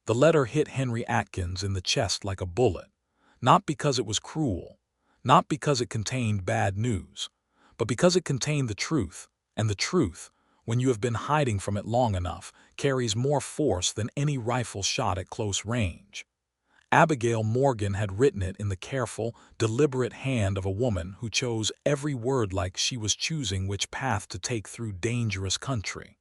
The letter hit Henry Atkins in the chest like a bullet, not because it was cruel, not because it contained bad news, but because it contained the truth, and the truth, when you have been hiding from it long enough, carries more force than any rifle shot at close range. Abigail Morgan had written it in the careful, deliberate hand of a woman who chose every word like she was choosing which path to take through dangerous country.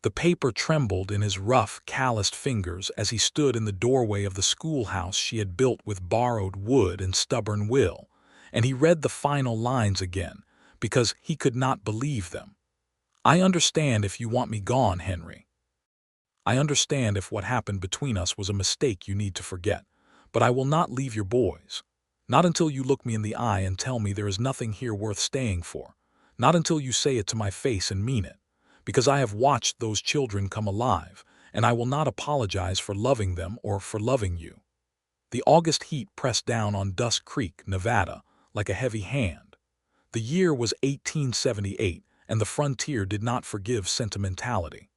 The paper trembled in his rough, calloused fingers as he stood in the doorway of the schoolhouse she had built with borrowed wood and stubborn will, and he read the final lines again, because he could not believe them. "I understand if you want me gone, Henry. I understand if what happened between us was a mistake you need to forget, but I will not leave your boys. Not until you look me in the eye and tell me there is nothing here worth staying for. Not until you say it to my face and mean it. Because I have watched those children come alive, and I will not apologize for loving them or for loving you." The August heat pressed down on Dust Creek, Nevada, like a heavy hand. The year was 1878, and the frontier did not forgive sentimentality.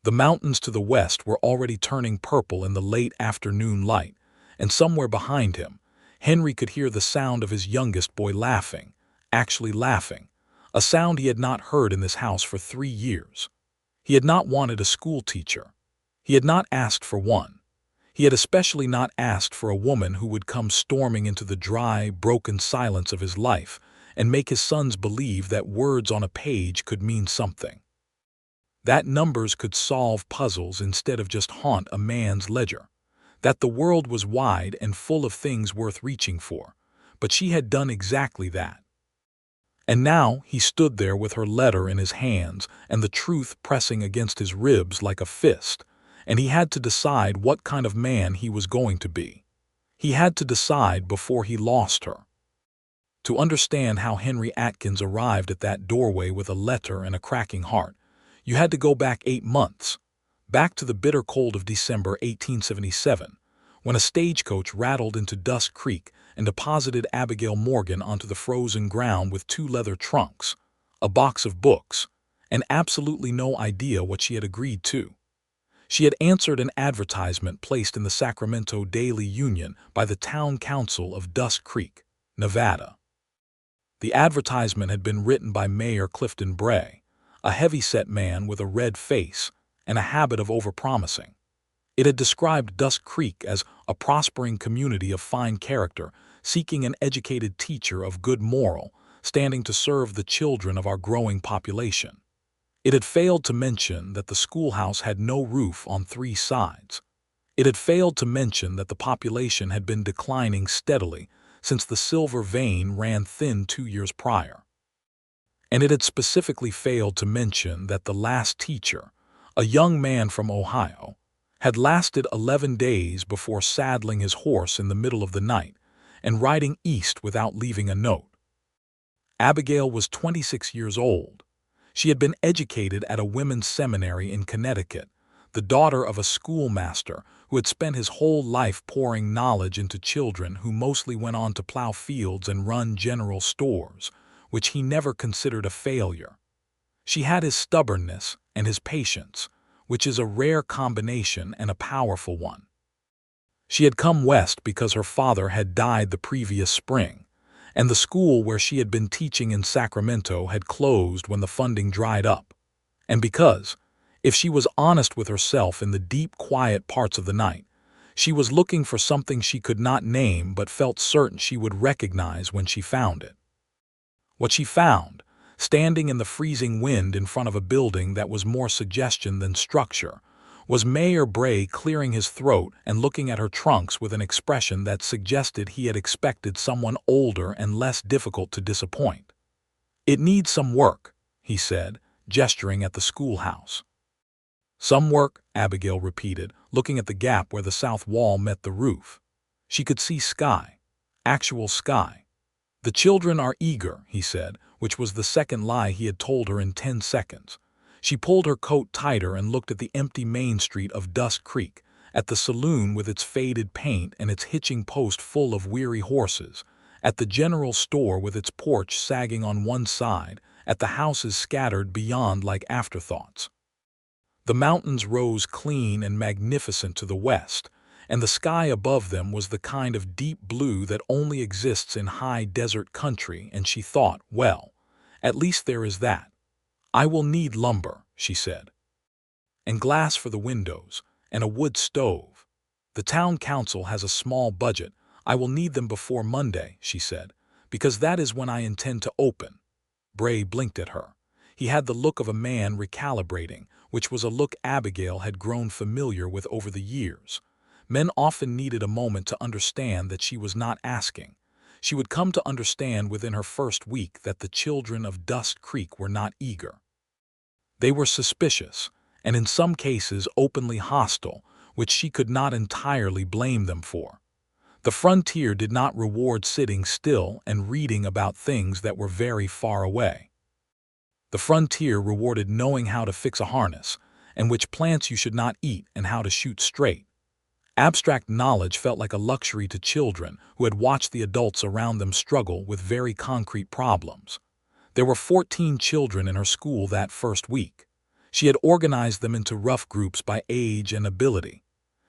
The mountains to the west were already turning purple in the late afternoon light, and somewhere behind him, Henry could hear the sound of his youngest boy laughing, actually laughing, a sound he had not heard in this house for 3 years. He had not wanted a schoolteacher. He had not asked for one. He had especially not asked for a woman who would come storming into the dry, broken silence of his life and make his sons believe that words on a page could mean something, that numbers could solve puzzles instead of just haunt a man's ledger, that the world was wide and full of things worth reaching for, but she had done exactly that. And now he stood there with her letter in his hands and the truth pressing against his ribs like a fist, and he had to decide what kind of man he was going to be. He had to decide before he lost her. To understand how Henry Atkins arrived at that doorway with a letter and a cracking heart, you had to go back 8 months, back to the bitter cold of December 1877, when a stagecoach rattled into Dust Creek and deposited Abigail Morgan onto the frozen ground with 2 leather trunks, a box of books, and absolutely no idea what she had agreed to. She had answered an advertisement placed in the Sacramento Daily Union by the Town Council of Dust Creek, Nevada. The advertisement had been written by Mayor Clifton Bray, a heavy-set man with a red face and a habit of overpromising. It had described Dust Creek as a prospering community of fine character, seeking an educated teacher of good moral, standing to serve the children of our growing population. It had failed to mention that the schoolhouse had no roof on 3 sides. It had failed to mention that the population had been declining steadily since the silver vein ran thin 2 years prior. And it had specifically failed to mention that the last teacher, a young man from Ohio, had lasted 11 days before saddling his horse in the middle of the night and riding east without leaving a note. Abigail was 26 years old. She had been educated at a women's seminary in Connecticut, the daughter of a schoolmaster who had spent his whole life pouring knowledge into children who mostly went on to plow fields and run general stores, which he never considered a failure. She had his stubbornness and his patience, which is a rare combination and a powerful one. She had come west because her father had died the previous spring, and the school where she had been teaching in Sacramento had closed when the funding dried up, and because, if she was honest with herself in the deep, quiet parts of the night, she was looking for something she could not name but felt certain she would recognize when she found it. What she found, standing in the freezing wind in front of a building that was more suggestion than structure, was Mayor Bray clearing his throat and looking at her trunks with an expression that suggested he had expected someone older and less difficult to disappoint. "It needs some work," he said, gesturing at the schoolhouse. "Some work," Abigail repeated, looking at the gap where the south wall met the roof. She could see sky, actual sky. "The children are eager," he said, which was the second lie he had told her in 10 seconds. She pulled her coat tighter and looked at the empty main street of Dust Creek, at the saloon with its faded paint and its hitching post full of weary horses, at the general store with its porch sagging on one side, at the houses scattered beyond like afterthoughts. The mountains rose clean and magnificent to the west, and the sky above them was the kind of deep blue that only exists in high desert country, and she thought, well, at least there is that. I will need lumber, she said, and glass for the windows, and a wood stove. The town council has a small budget. I will need them before Monday, she said, because that is when I intend to open. Bray blinked at her. He had the look of a man recalibrating, which was a look Abigail had grown familiar with over the years. Men often needed a moment to understand that she was not asking. She would come to understand within her first week that the children of Dust Creek were not eager. They were suspicious, and in some cases openly hostile, which she could not entirely blame them for. The frontier did not reward sitting still and reading about things that were very far away. The frontier rewarded knowing how to fix a harness, and which plants you should not eat, and how to shoot straight. Abstract knowledge felt like a luxury to children who had watched the adults around them struggle with very concrete problems. There were 14 children in her school that first week. She had organized them into rough groups by age and ability.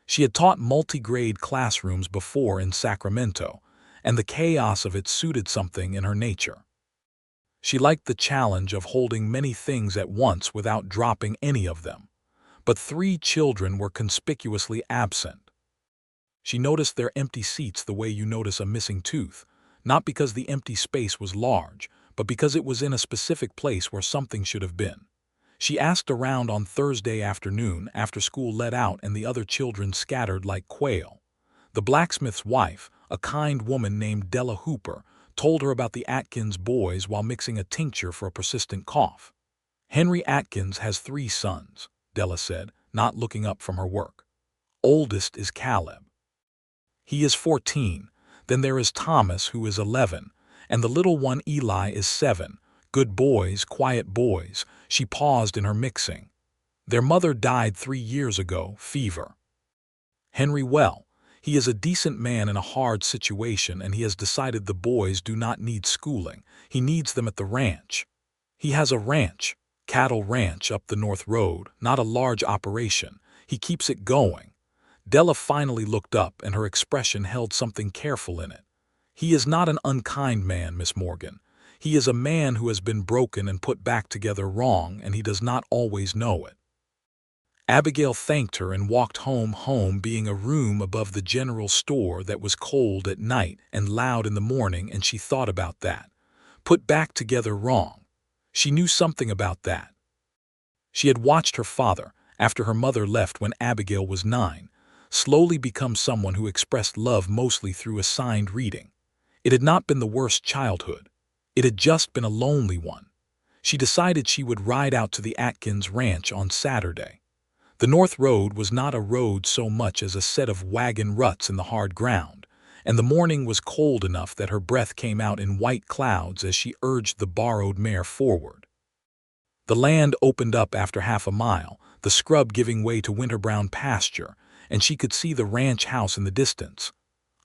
She had taught multi-grade classrooms before in Sacramento, and the chaos of it suited something in her nature. She liked the challenge of holding many things at once without dropping any of them. But 3 children were conspicuously absent. She noticed their empty seats the way you notice a missing tooth, not because the empty space was large, but because it was in a specific place where something should have been. She asked around on Thursday afternoon after school let out and the other children scattered like quail. The blacksmith's wife, a kind woman named Della Hooper, told her about the Atkins boys while mixing a tincture for a persistent cough. Henry Atkins has 3 sons, Della said, not looking up from her work. Oldest is Caleb. He is 14. Then there is Thomas, who is 11, and the little one Eli is 7. Good boys, quiet boys. She paused in her mixing. Their mother died 3 years ago, fever. Henry, well, he is a decent man in a hard situation, and he has decided the boys do not need schooling. He needs them at the ranch. He has a ranch, cattle ranch up the North Road, not a large operation. He keeps it going. Della finally looked up, and her expression held something careful in it. He is not an unkind man, Miss Morgan. He is a man who has been broken and put back together wrong, and he does not always know it. Abigail thanked her and walked home being a room above the general store that was cold at night and loud in the morning, and she thought about that. Put back together wrong. She knew something about that. She had watched her father, after her mother left when Abigail was 9, slowly become someone who expressed love mostly through assigned reading. It had not been the worst childhood. It had just been a lonely one. She decided she would ride out to the Atkins ranch on Saturday. The North Road was not a road so much as a set of wagon ruts in the hard ground, and the morning was cold enough that her breath came out in white clouds as she urged the borrowed mare forward. The land opened up after half a mile, the scrub giving way to winter-brown pasture, and she could see the ranch house in the distance.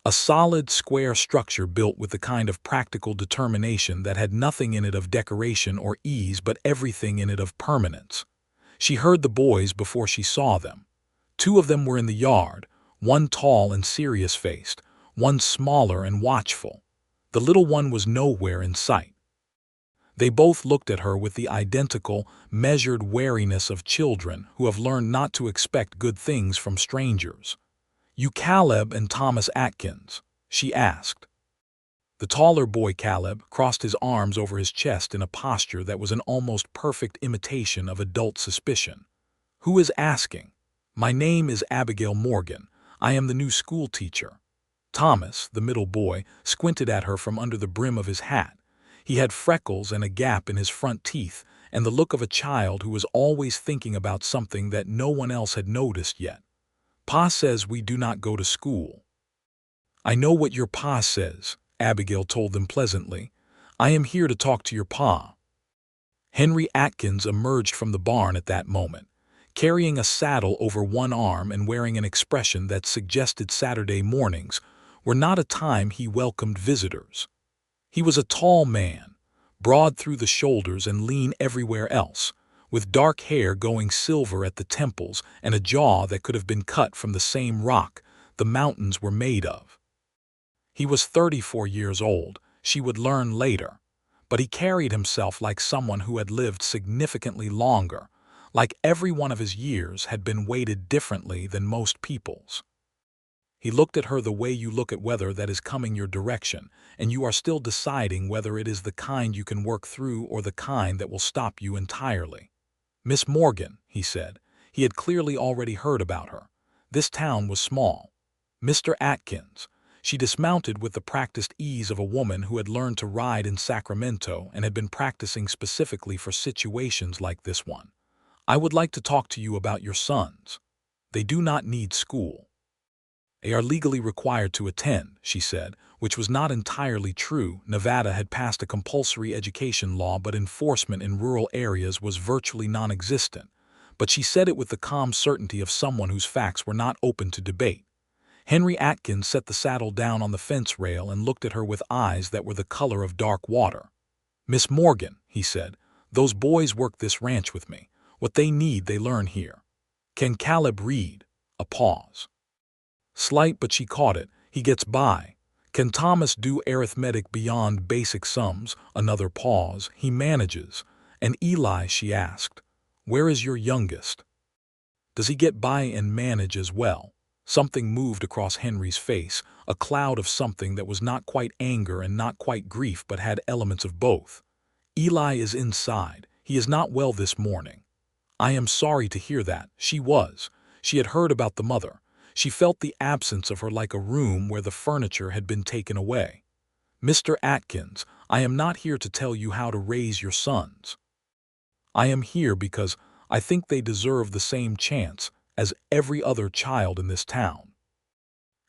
A solid, square structure built with the kind of practical determination that had nothing in it of decoration or ease but everything in it of permanence. She heard the boys before she saw them. 2 of them were in the yard, one tall and serious-faced, one smaller and watchful. The little one was nowhere in sight. They both looked at her with the identical, measured wariness of children who have learned not to expect good things from strangers. "You Caleb and Thomas Atkins?" she asked. The taller boy, Caleb, crossed his arms over his chest in a posture that was an almost perfect imitation of adult suspicion. "Who is asking?" "My name is Abigail Morgan. I am the new school teacher." Thomas, the middle boy, squinted at her from under the brim of his hat. He had freckles and a gap in his front teeth, and the look of a child who was always thinking about something that no one else had noticed yet. "Pa says we do not go to school." "I know what your pa says," Abigail told them pleasantly. "I am here to talk to your pa." Henry Atkins emerged from the barn at that moment, carrying a saddle over one arm and wearing an expression that suggested Saturday mornings were not a time he welcomed visitors. He was a tall man, broad through the shoulders and lean everywhere else, with dark hair going silver at the temples and a jaw that could have been cut from the same rock the mountains were made of. He was 34 years old, she would learn later, but he carried himself like someone who had lived significantly longer, like every one of his years had been weighted differently than most people's. He looked at her the way you look at weather that is coming your direction, and you are still deciding whether it is the kind you can work through or the kind that will stop you entirely. "Miss Morgan," he said. He had clearly already heard about her. This town was small. "Mr. Atkins." She dismounted with the practiced ease of a woman who had learned to ride in Sacramento and had been practicing specifically for situations like this one. "I would like to talk to you about your sons. They do not need school. They are legally required to attend," she said, which was not entirely true. Nevada had passed a compulsory education law, but enforcement in rural areas was virtually non-existent. But she said it with the calm certainty of someone whose facts were not open to debate. Henry Atkins set the saddle down on the fence rail and looked at her with eyes that were the color of dark water. "Miss Morgan," he said, "those boys work this ranch with me. What they need they learn here. Can Caleb read?" A pause. Slight, but she caught it. "He gets by." "Can Thomas do arithmetic beyond basic sums?" Another pause. "He manages." "And Eli?" she asked. "Where is your youngest? Does he get by and manage as well?" Something moved across Henry's face, a cloud of something that was not quite anger and not quite grief but had elements of both. "Eli is inside. He is not well this morning." "I am sorry to hear that." She was. She had heard about the mother. She felt the absence of her like a room where the furniture had been taken away. "Mr. Atkins, I am not here to tell you how to raise your sons. I am here because I think they deserve the same chance as every other child in this town.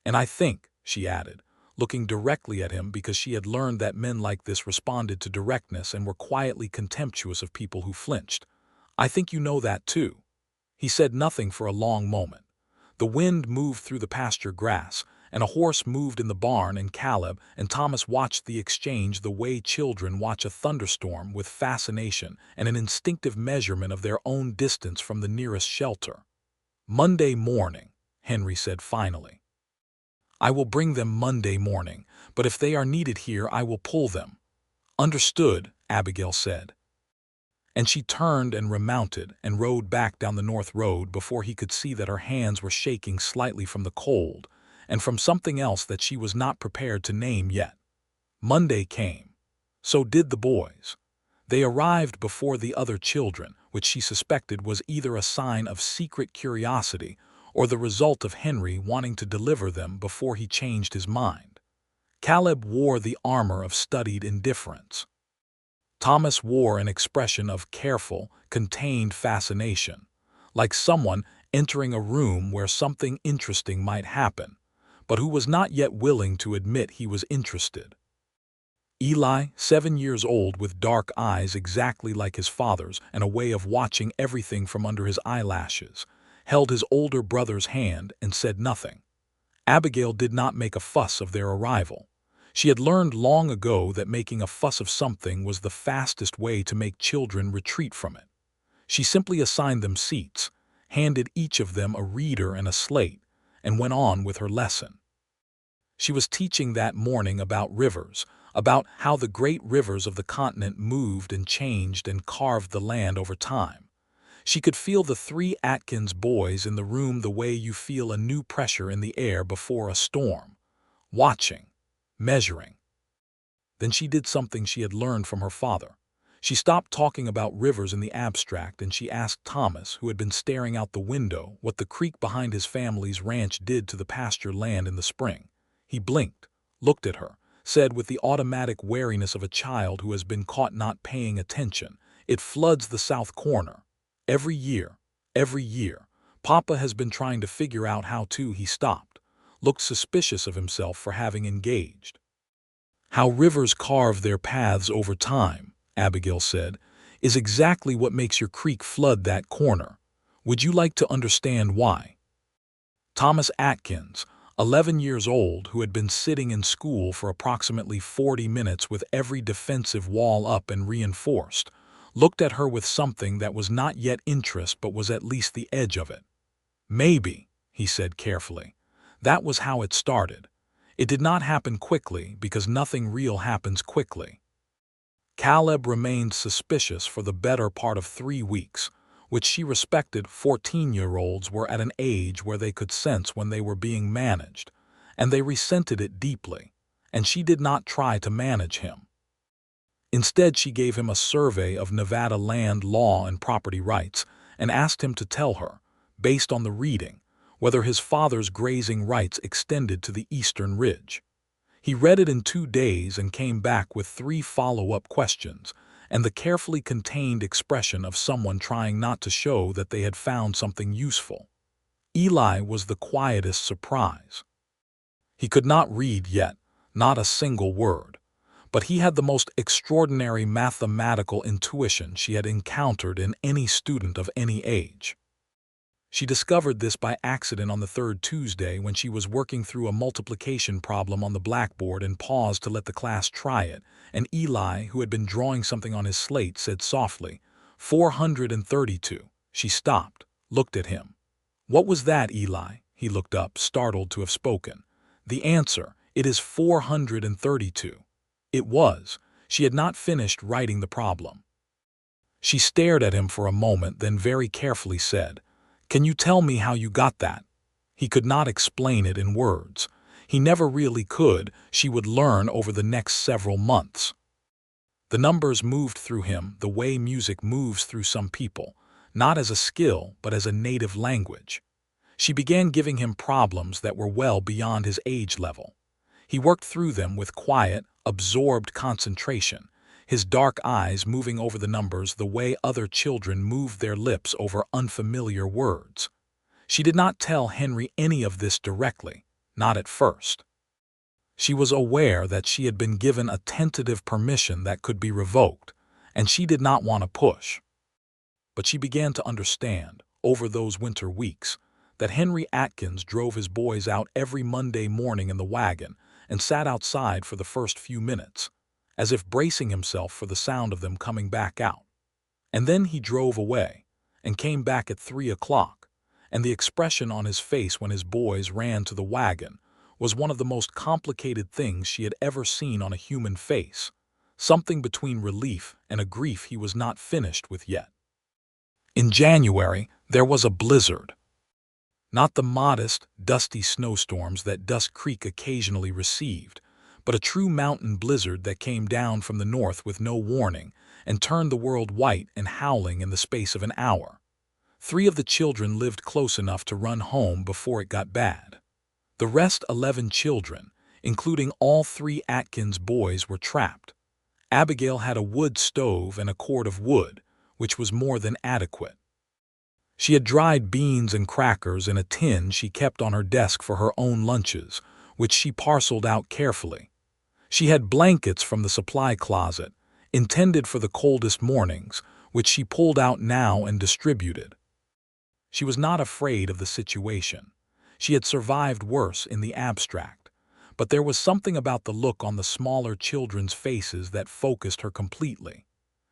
And I think," she added, looking directly at him because she had learned that men like this responded to directness and were quietly contemptuous of people who flinched, "I think you know that too." He said nothing for a long moment. The wind moved through the pasture grass, and a horse moved in the barn, and Caleb and Thomas watched the exchange the way children watch a thunderstorm, with fascination and an instinctive measurement of their own distance from the nearest shelter. "Monday morning," Henry said finally. "I will bring them Monday morning, but if they are needed here I will pull them." "Understood," Abigail said. And she turned and remounted and rode back down the north road before he could see that her hands were shaking slightly from the cold and from something else that she was not prepared to name yet. Monday came. So did the boys. They arrived before the other children, which she suspected was either a sign of secret curiosity or the result of Henry wanting to deliver them before he changed his mind. Caleb wore the armor of studied indifference. Thomas wore an expression of careful, contained fascination, like someone entering a room where something interesting might happen, but who was not yet willing to admit he was interested. Eli, 7 years old with dark eyes exactly like his father's and a way of watching everything from under his eyelashes, held his older brother's hand and said nothing. Abigail did not make a fuss of their arrival. She had learned long ago that making a fuss of something was the fastest way to make children retreat from it. She simply assigned them seats, handed each of them a reader and a slate, and went on with her lesson. She was teaching that morning about rivers, about how the great rivers of the continent moved and changed and carved the land over time. She could feel the 3 Atkins boys in the room the way you feel a new pressure in the air before a storm, watching, measuring. Then she did something she had learned from her father. She stopped talking about rivers in the abstract and she asked Thomas, who had been staring out the window, what the creek behind his family's ranch did to the pasture land in the spring. He blinked, looked at her, said with the automatic wariness of a child who has been caught not paying attention, "It floods the south corner. Every year. Papa has been trying to figure out how to." He stopped, looked suspicious of himself for having engaged. "How rivers carve their paths over time," Abigail said, "is exactly what makes your creek flood that corner. Would you like to understand why?" Thomas Atkins, 11 years old, who had been sitting in school for approximately 40 minutes with every defensive wall up and reinforced, looked at her with something that was not yet interest but was at least the edge of it. "Maybe," he said carefully. "That was how it started. It did not happen quickly because nothing real happens quickly." Caleb remained suspicious for the better part of 3 weeks, which she respected. 14-year-olds were at an age where they could sense when they were being managed, and they resented it deeply, and she did not try to manage him. Instead, she gave him a survey of Nevada land law and property rights and asked him to tell her, based on the reading, whether his father's grazing rights extended to the Eastern Ridge. He read it in 2 days and came back with 3 follow-up questions and the carefully contained expression of someone trying not to show that they had found something useful. Eli was the quietest surprise. He could not read yet, not a single word, but he had the most extraordinary mathematical intuition she had encountered in any student of any age. She discovered this by accident on the 3rd Tuesday when she was working through a multiplication problem on the blackboard and paused to let the class try it, and Eli, who had been drawing something on his slate, said softly, 432. She stopped, looked at him. "What was that, Eli?" He looked up, startled to have spoken. "The answer, it is 432. It was. She had not finished writing the problem. She stared at him for a moment, then very carefully said, "Can you tell me how you got that?" He could not explain it in words. He never really could. She would learn over the next several months. The numbers moved through him the way music moves through some people, not as a skill but as a native language. She began giving him problems that were well beyond his age level. He worked through them with quiet, absorbed concentration, his dark eyes moving over the numbers the way other children moved their lips over unfamiliar words. She did not tell Henry any of this directly, not at first. She was aware that she had been given a tentative permission that could be revoked, and she did not want to push. But she began to understand, over those winter weeks, that Henry Atkins drove his boys out every Monday morning in the wagon and sat outside for the first few minutes, as if bracing himself for the sound of them coming back out. And then he drove away and came back at 3 o'clock, and the expression on his face when his boys ran to the wagon was one of the most complicated things she had ever seen on a human face, something between relief and a grief he was not finished with yet. In January, there was a blizzard. Not the modest, dusty snowstorms that Dust Creek occasionally received, but a true mountain blizzard that came down from the north with no warning and turned the world white and howling in the space of an hour. 3 of the children lived close enough to run home before it got bad. The rest 11 children, including all 3 Atkins boys, were trapped. Abigail had a wood stove and a cord of wood, which was more than adequate. She had dried beans and crackers in a tin she kept on her desk for her own lunches, which she parceled out carefully. She had blankets from the supply closet, intended for the coldest mornings, which she pulled out now and distributed. She was not afraid of the situation. She had survived worse in the abstract, but there was something about the look on the smaller children's faces that focused her completely.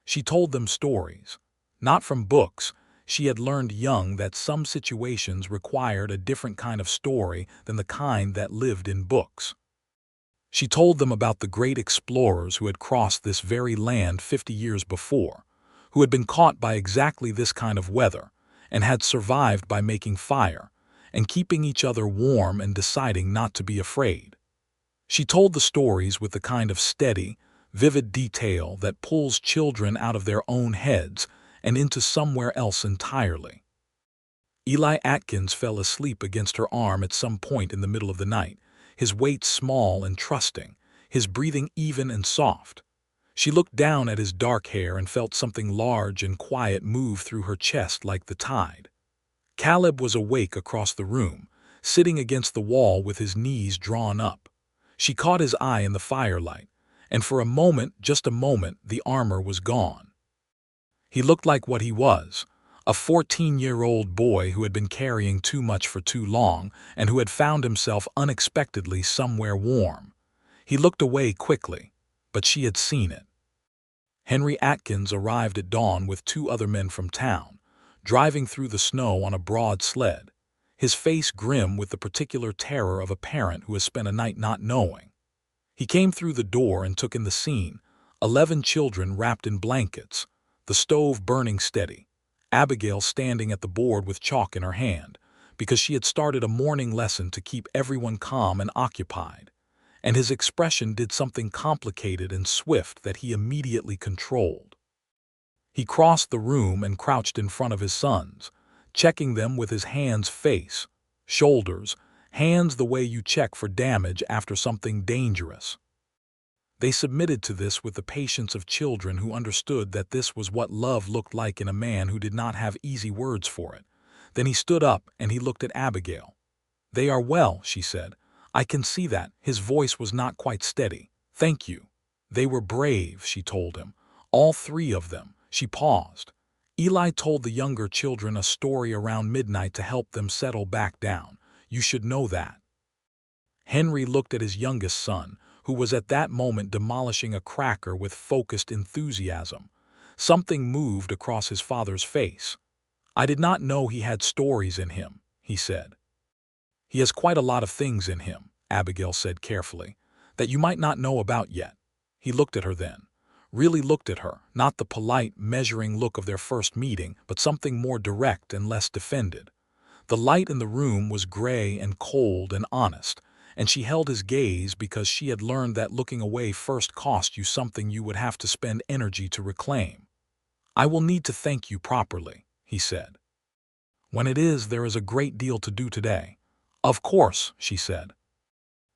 She told them stories, not from books. She had learned young that some situations required a different kind of story than the kind that lived in books. She told them about the great explorers who had crossed this very land 50 years before, who had been caught by exactly this kind of weather and had survived by making fire and keeping each other warm and deciding not to be afraid. She told the stories with the kind of steady, vivid detail that pulls children out of their own heads and into somewhere else entirely. Eli Atkins fell asleep against her arm at some point in the middle of the night, his weight small and trusting, his breathing even and soft. She looked down at his dark hair and felt something large and quiet move through her chest like the tide. Caleb was awake across the room, sitting against the wall with his knees drawn up. She caught his eye in the firelight, and for a moment, just a moment, the armor was gone. He looked like what he was, a 14-year-old boy who had been carrying too much for too long and who had found himself unexpectedly somewhere warm. He looked away quickly, but she had seen it. Henry Atkins arrived at dawn with two other men from town, driving through the snow on a broad sled, his face grim with the particular terror of a parent who has spent a night not knowing. He came through the door and took in the scene: 11 children wrapped in blankets, the stove burning steady, Abigail standing at the board with chalk in her hand, because she had started a morning lesson to keep everyone calm and occupied, and his expression did something complicated and swift that he immediately controlled. He crossed the room and crouched in front of his sons, checking them with his hands, face, shoulders, hands the way you check for damage after something dangerous. They submitted to this with the patience of children who understood that this was what love looked like in a man who did not have easy words for it. Then he stood up and he looked at Abigail. "They are well," she said. "I can see that." His voice was not quite steady. "Thank you." "They were brave," she told him. "All 3 of them." She paused. "Eli told the younger children a story around midnight to help them settle back down. You should know that." Henry looked at his youngest son, who was at that moment demolishing a cracker with focused enthusiasm. Something moved across his father's face. "I did not know he had stories in him," he said. "He has quite a lot of things in him," Abigail said carefully, "that you might not know about yet." He looked at her then. Really looked at her, not the polite, measuring look of their first meeting, but something more direct and less defended. The light in the room was gray and cold and honest, and she held his gaze because she had learned that looking away first cost you something you would have to spend energy to reclaim. "I will need to thank you properly," he said. "When it is, there is a great deal to do today." "Of course," she said.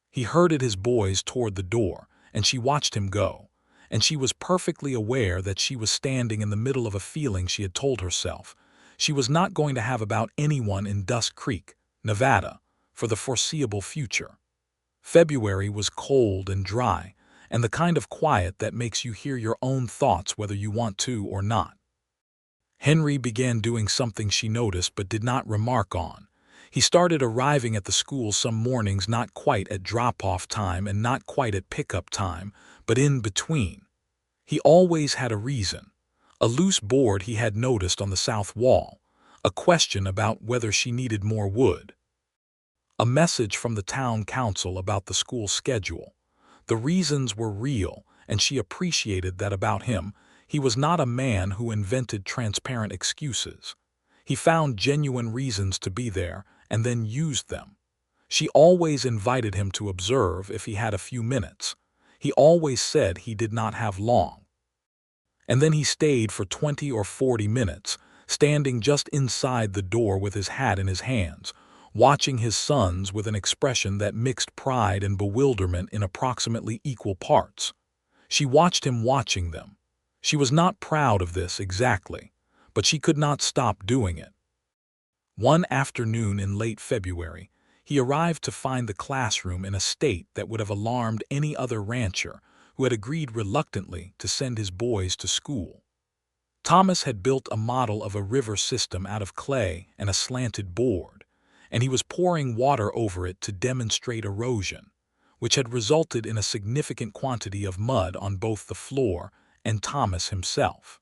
He herded his boys toward the door, and she watched him go, and she was perfectly aware that she was standing in the middle of a feeling she had told herself she was not going to have about anyone in Dusk Creek, Nevada, for the foreseeable future. February was cold and dry, and the kind of quiet that makes you hear your own thoughts whether you want to or not. Henry began doing something she noticed but did not remark on. He started arriving at the school some mornings not quite at drop-off time and not quite at pickup time, but in between. He always had a reason. A loose board he had noticed on the south wall, a question about whether she needed more wood, a message from the town council about the school schedule. The reasons were real, and she appreciated that about him. He was not a man who invented transparent excuses. He found genuine reasons to be there and then used them. She always invited him to observe if he had a few minutes. He always said he did not have long. And then he stayed for 20 or 40 minutes, standing just inside the door with his hat in his hands, watching his sons with an expression that mixed pride and bewilderment in approximately equal parts. She watched him watching them. She was not proud of this exactly, but she could not stop doing it. One afternoon in late February, he arrived to find the classroom in a state that would have alarmed any other rancher who had agreed reluctantly to send his boys to school. Thomas had built a model of a river system out of clay and a slanted board, and he was pouring water over it to demonstrate erosion, which had resulted in a significant quantity of mud on both the floor and Thomas himself.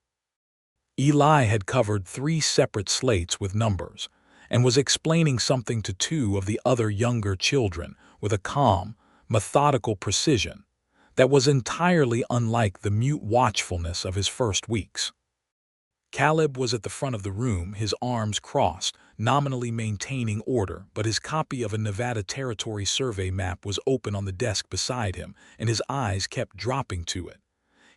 Eli had covered 3 separate slates with numbers and was explaining something to 2 of the other younger children with a calm, methodical precision that was entirely unlike the mute watchfulness of his first weeks. Caleb was at the front of the room, his arms crossed, nominally maintaining order, but his copy of a Nevada Territory survey map was open on the desk beside him, and his eyes kept dropping to it.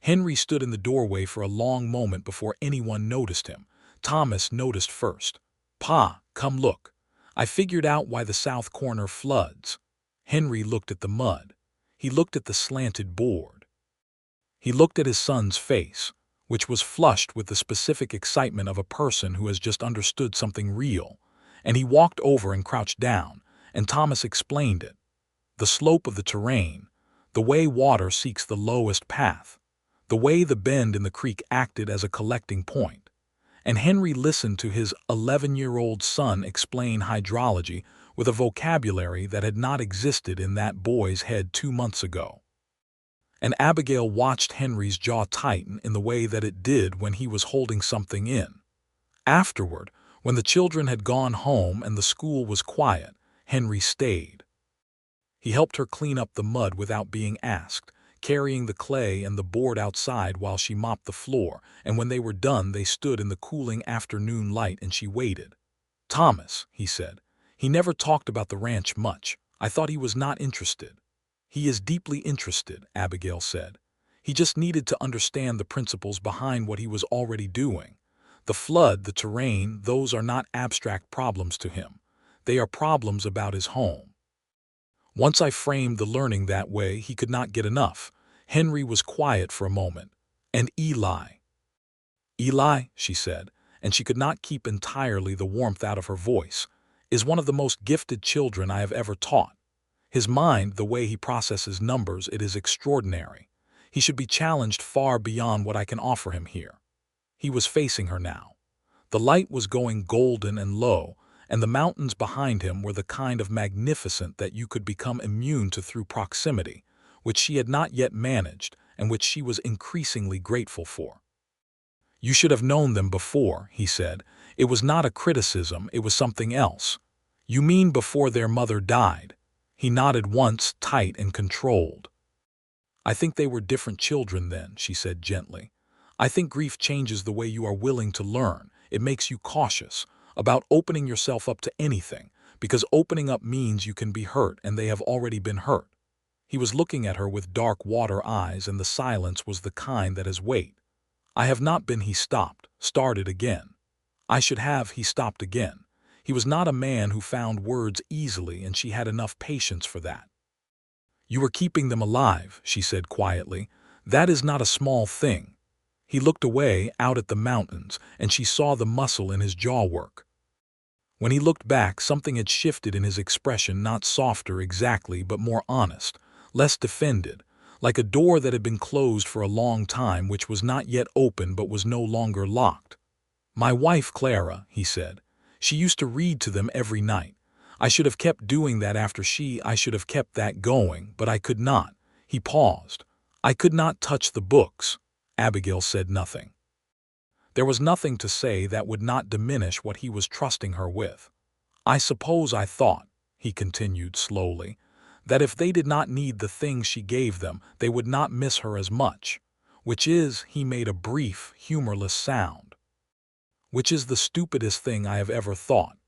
Henry stood in the doorway for a long moment before anyone noticed him. Thomas noticed first. "Pa, come look. I figured out why the south corner floods." Henry looked at the mud. He looked at the slanted board. He looked at his son's face, which was flushed with the specific excitement of a person who has just understood something real, and he walked over and crouched down, and Thomas explained it. The slope of the terrain, the way water seeks the lowest path, the way the bend in the creek acted as a collecting point. And Henry listened to his 11-year-old son explain hydrology with a vocabulary that had not existed in that boy's head 2 months ago. and Abigail watched Henry's jaw tighten in the way that it did when he was holding something in. Afterward, when the children had gone home and the school was quiet, Henry stayed. He helped her clean up the mud without being asked, carrying the clay and the board outside while she mopped the floor, and when they were done they stood in the cooling afternoon light and she waited. "Thomas," he said. "He never talked about the ranch much. I thought he was not interested." "He is deeply interested," Abigail said. "He just needed to understand the principles behind what he was already doing. The flood, the terrain, those are not abstract problems to him. They are problems about his home." Once I framed the learning that way, he could not get enough. Henry was quiet for a moment. "And Eli?" "Eli," she said, and she could not keep entirely the warmth out of her voice, "is one of the most gifted children I have ever taught. His mind, the way he processes numbers, it is extraordinary. He should be challenged far beyond what I can offer him here." He was facing her now. The light was going golden and low, and the mountains behind him were the kind of magnificent that you could become immune to through proximity, which she had not yet managed and which she was increasingly grateful for. "You should have known them before," he said. "It was not a criticism, it was something else." "You mean before their mother died?" He nodded once, tight and controlled. "I think they were different children then," she said gently. "I think grief changes the way you are willing to learn. It makes you cautious about opening yourself up to anything, because opening up means you can be hurt, and they have already been hurt." He was looking at her with dark water eyes, and the silence was the kind that has weight. "I have not been," he started again. "I should have," he stopped again. He was not a man who found words easily, and she had enough patience for that. "You were keeping them alive," she said quietly. "That is not a small thing." He looked away, out at the mountains, and she saw the muscle in his jaw work. When he looked back, something had shifted in his expression, not softer exactly, but more honest, less defended, like a door that had been closed for a long time, which was not yet open but was no longer locked. "My wife, Clara," he said. "She used to read to them every night. I should have kept doing that after I should have kept that going, but I could not." He paused. "I could not touch the books." Abigail said nothing. There was nothing to say that would not diminish what he was trusting her with. "I suppose I thought," he continued slowly, "that if they did not need the things she gave them, they would not miss her as much. Which is," he made a brief, humorless sound, "which is the stupidest thing I have ever thought."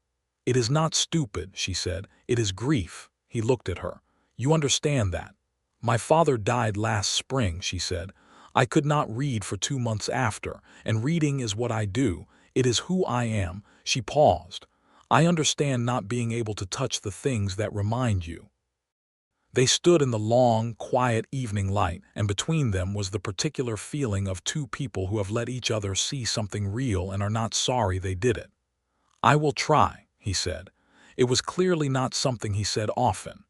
"It is not stupid," she said. "It is grief." He looked at her. "You understand that." "My father died last spring," she said. "I could not read for 2 months after, and reading is what I do. It is who I am." She paused. "I understand not being able to touch the things that remind you." They stood in the long, quiet evening light, and between them was the particular feeling of two people who have let each other see something real and are not sorry they did it. "I will try," he said. It was clearly not something he said often.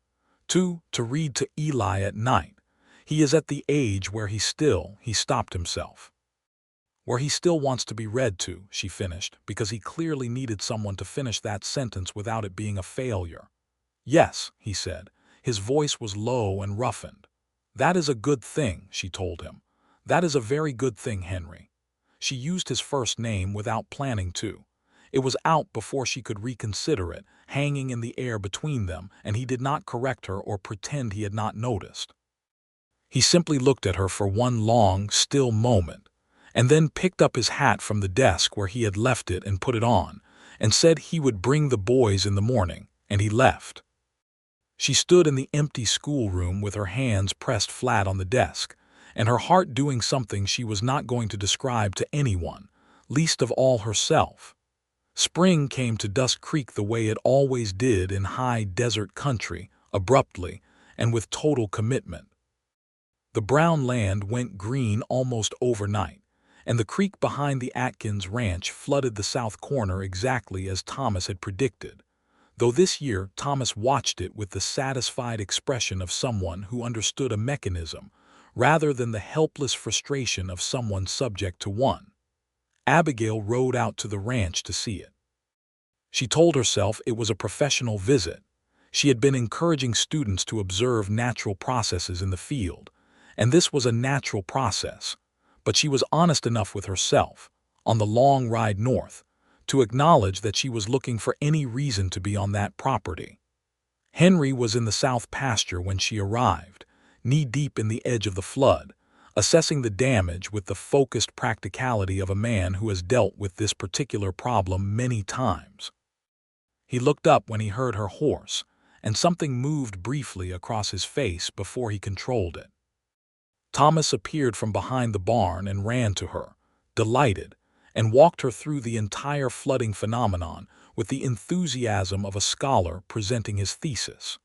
To read to Eli at night. He is at the age where he stopped himself. "Where he still wants to be read to," she finished, because he clearly needed someone to finish that sentence without it being a failure. "Yes," he said. His voice was low and roughened. "That is a good thing," she told him. "That is a very good thing, Henry." She used his first name without planning to. It was out before she could reconsider it, hanging in the air between them, and he did not correct her or pretend he had not noticed. He simply looked at her for one long, still moment, and then picked up his hat from the desk where he had left it and put it on, and said he would bring the boys in the morning, and he left. She stood in the empty schoolroom with her hands pressed flat on the desk, and her heart doing something she was not going to describe to anyone, least of all herself. Spring came to Dusk Creek the way it always did in high desert country, abruptly, and with total commitment. The brown land went green almost overnight, and the creek behind the Atkins ranch flooded the south corner exactly as Thomas had predicted, though this year Thomas watched it with the satisfied expression of someone who understood a mechanism, rather than the helpless frustration of someone subject to one. Abigail rode out to the ranch to see it. She told herself it was a professional visit. She had been encouraging students to observe natural processes in the field, and this was a natural process. But she was honest enough with herself, on the long ride north, to acknowledge that she was looking for any reason to be on that property. Henry was in the south pasture when she arrived, knee-deep in the edge of the flood, assessing the damage with the focused practicality of a man who has dealt with this particular problem many times. He looked up when he heard her horse, and something moved briefly across his face before he controlled it. Thomas appeared from behind the barn and ran to her, delighted, and walked her through the entire flooding phenomenon with the enthusiasm of a scholar presenting his thesis.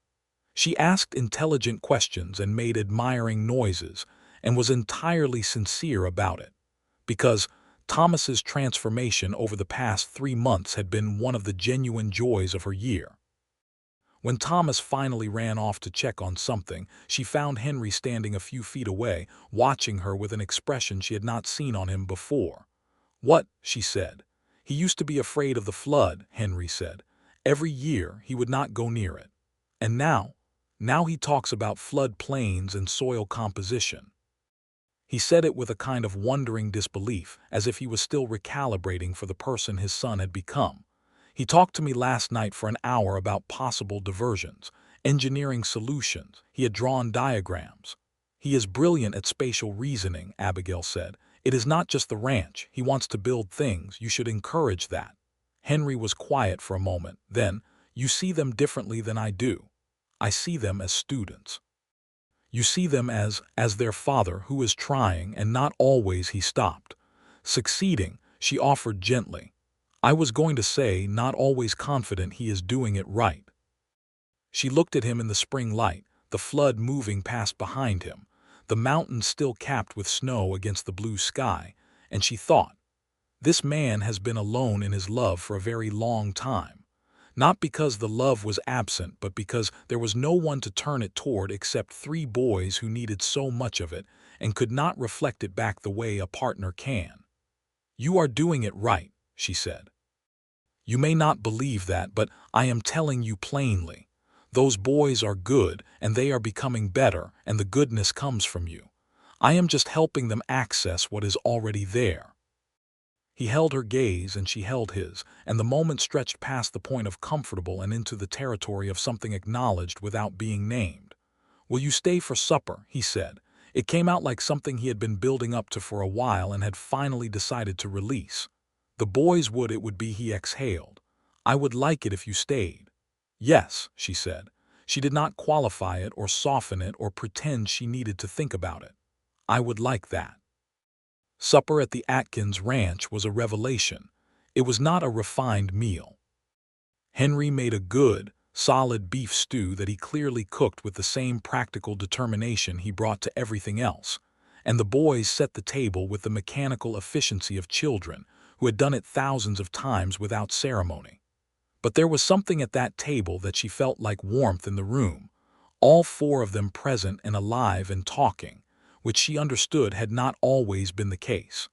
She asked intelligent questions and made admiring noises, and was entirely sincere about it, because Thomas's transformation over the past 3 months had been one of the genuine joys of her year. When Thomas finally ran off to check on something, she found Henry standing a few feet away, watching her with an expression she had not seen on him before. "What?" she said. "He used to be afraid of the flood," Henry said. "Every year he would not go near it. And now he talks about flood plains and soil composition." He said it with a kind of wondering disbelief, as if he was still recalibrating for the person his son had become. "He talked to me last night for an hour about possible diversions, engineering solutions. He had drawn diagrams." "He is brilliant at spatial reasoning," Abigail said. "It is not just the ranch. He wants to build things. You should encourage that." Henry was quiet for a moment. Then, "You see them differently than I do. I see them as students." "You see them as their father who is trying, and not always," he stopped. "Succeeding," she offered gently. "I was going to say, not always confident he is doing it right." She looked at him in the spring light, the flood moving past behind him, the mountains still capped with snow against the blue sky, and she thought, this man has been alone in his love for a very long time. Not because the love was absent, but because there was no one to turn it toward except 3 boys who needed so much of it and could not reflect it back the way a partner can. "You are doing it right," she said. "You may not believe that, but I am telling you plainly. Those boys are good, and they are becoming better, and the goodness comes from you. I am just helping them access what is already there." He held her gaze and she held his, and the moment stretched past the point of comfortable and into the territory of something acknowledged without being named. "Will you stay for supper?" he said. It came out like something he had been building up to for a while and had finally decided to release. "The boys would," it would be, he exhaled. "I would like it if you stayed." "Yes," she said. She did not qualify it or soften it or pretend she needed to think about it. "I would like that." Supper at the Atkins ranch was a revelation. It was not a refined meal. Henry made a good, solid beef stew that he clearly cooked with the same practical determination he brought to everything else, and the boys set the table with the mechanical efficiency of children who had done it thousands of times without ceremony. But there was something at that table that she felt like warmth in the room, all 4 of them present and alive and talking, which she understood had not always been the case.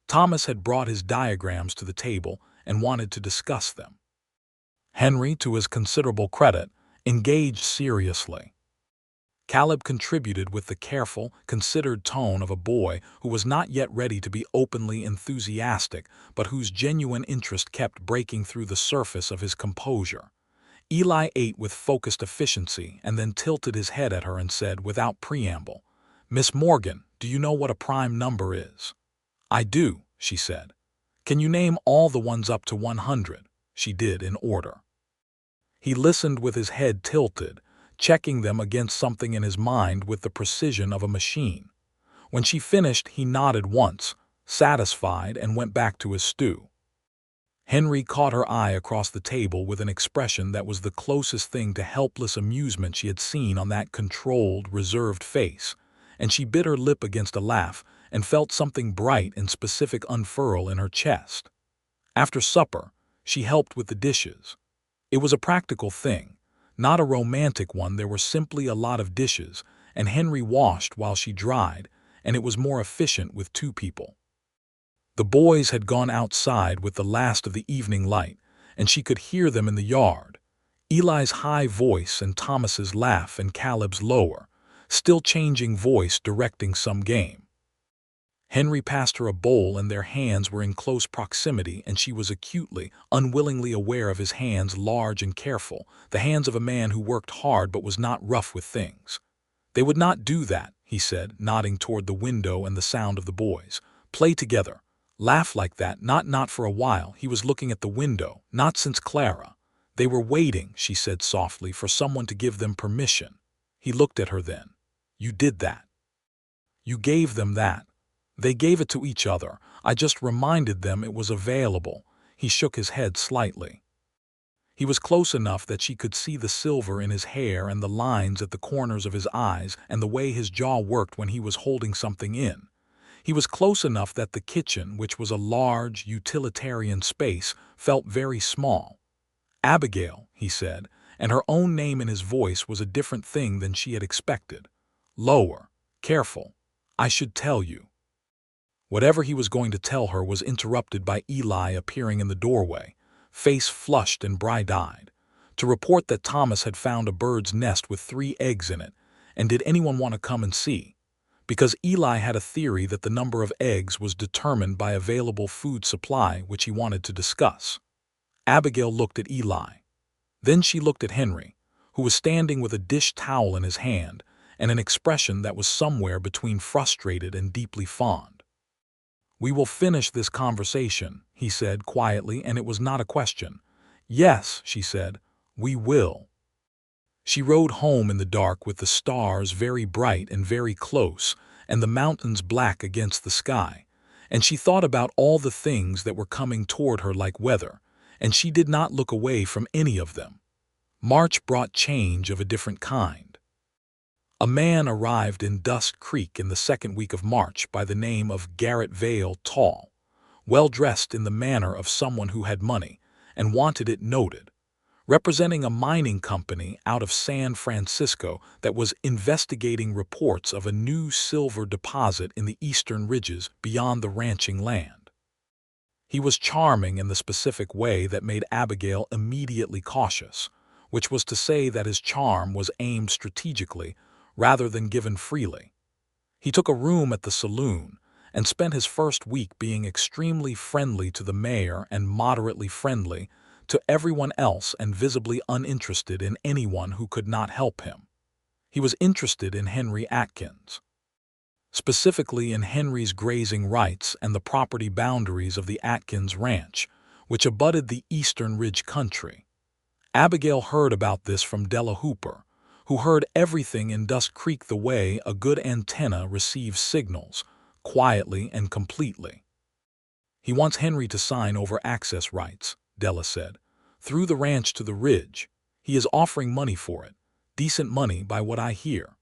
Thomas had brought his diagrams to the table and wanted to discuss them. Henry, to his considerable credit, engaged seriously. Caleb contributed with the careful, considered tone of a boy who was not yet ready to be openly enthusiastic, but whose genuine interest kept breaking through the surface of his composure. Eli ate with focused efficiency and then tilted his head at her and said, without preamble, "Miss Morgan, do you know what a prime number is?" "I do," she said. "Can you name all the ones up to 100? She did in order. He listened with his head tilted, checking them against something in his mind with the precision of a machine. When she finished, he nodded once, satisfied, and went back to his stew. Henry caught her eye across the table with an expression that was the closest thing to helpless amusement she had seen on that controlled, reserved face, and she bit her lip against a laugh and felt something bright and specific unfurl in her chest. After supper, she helped with the dishes. It was a practical thing, not a romantic one. There were simply a lot of dishes, and Henry washed while she dried, and it was more efficient with 2 people. The boys had gone outside with the last of the evening light, and she could hear them in the yard. Eli's high voice and Thomas's laugh and Caleb's lower, still changing voice directing some game. Henry passed her a bowl and their hands were in close proximity, and she was acutely, unwillingly aware of his hands, large and careful, the hands of a man who worked hard but was not rough with things. "They would not do that," he said, nodding toward the window and the sound of the boys. "Play together. Laugh like that, not for a while." He was looking at the window, "not since Clara." "They were waiting," she said softly, "for someone to give them permission." He looked at her then. "You did that. You gave them that." "They gave it to each other. I just reminded them it was available." He shook his head slightly. He was close enough that she could see the silver in his hair and the lines at the corners of his eyes and the way his jaw worked when he was holding something in. He was close enough that the kitchen, which was a large, utilitarian space, felt very small. "Abigail," he said, and her own name in his voice was a different thing than she had expected. Lower. Careful. "I should tell you." Whatever he was going to tell her was interrupted by Eli appearing in the doorway, face flushed and bright-eyed, to report that Thomas had found a bird's nest with 3 eggs in it, and did anyone want to come and see? Because Eli had a theory that the number of eggs was determined by available food supply, which he wanted to discuss. Abigail looked at Eli. Then she looked at Henry, who was standing with a dish towel in his hand, and an expression that was somewhere between frustrated and deeply fond. "We will finish this conversation," he said quietly, and it was not a question. "Yes," she said, "we will." She rode home in the dark with the stars very bright and very close, and the mountains black against the sky, and she thought about all the things that were coming toward her like weather, and she did not look away from any of them. March brought change of a different kind. A man arrived in Dust Creek in the 2nd week of March by the name of Garrett Vale, tall, well-dressed in the manner of someone who had money and wanted it noted, representing a mining company out of San Francisco that was investigating reports of a new silver deposit in the eastern ridges beyond the ranching land. He was charming in the specific way that made Abigail immediately cautious, which was to say that his charm was aimed strategically rather than given freely. He took a room at the saloon and spent his first week being extremely friendly to the mayor and moderately friendly to everyone else and visibly uninterested in anyone who could not help him. He was interested in Henry Atkins, specifically in Henry's grazing rights and the property boundaries of the Atkins Ranch, which abutted the Eastern Ridge country. Abigail heard about this from Della Hooper, who heard everything in Dust Creek the way a good antenna receives signals, quietly and completely. "He wants Henry to sign over access rights," Della said, "through the ranch to the ridge. He is offering money for it, decent money by what I hear."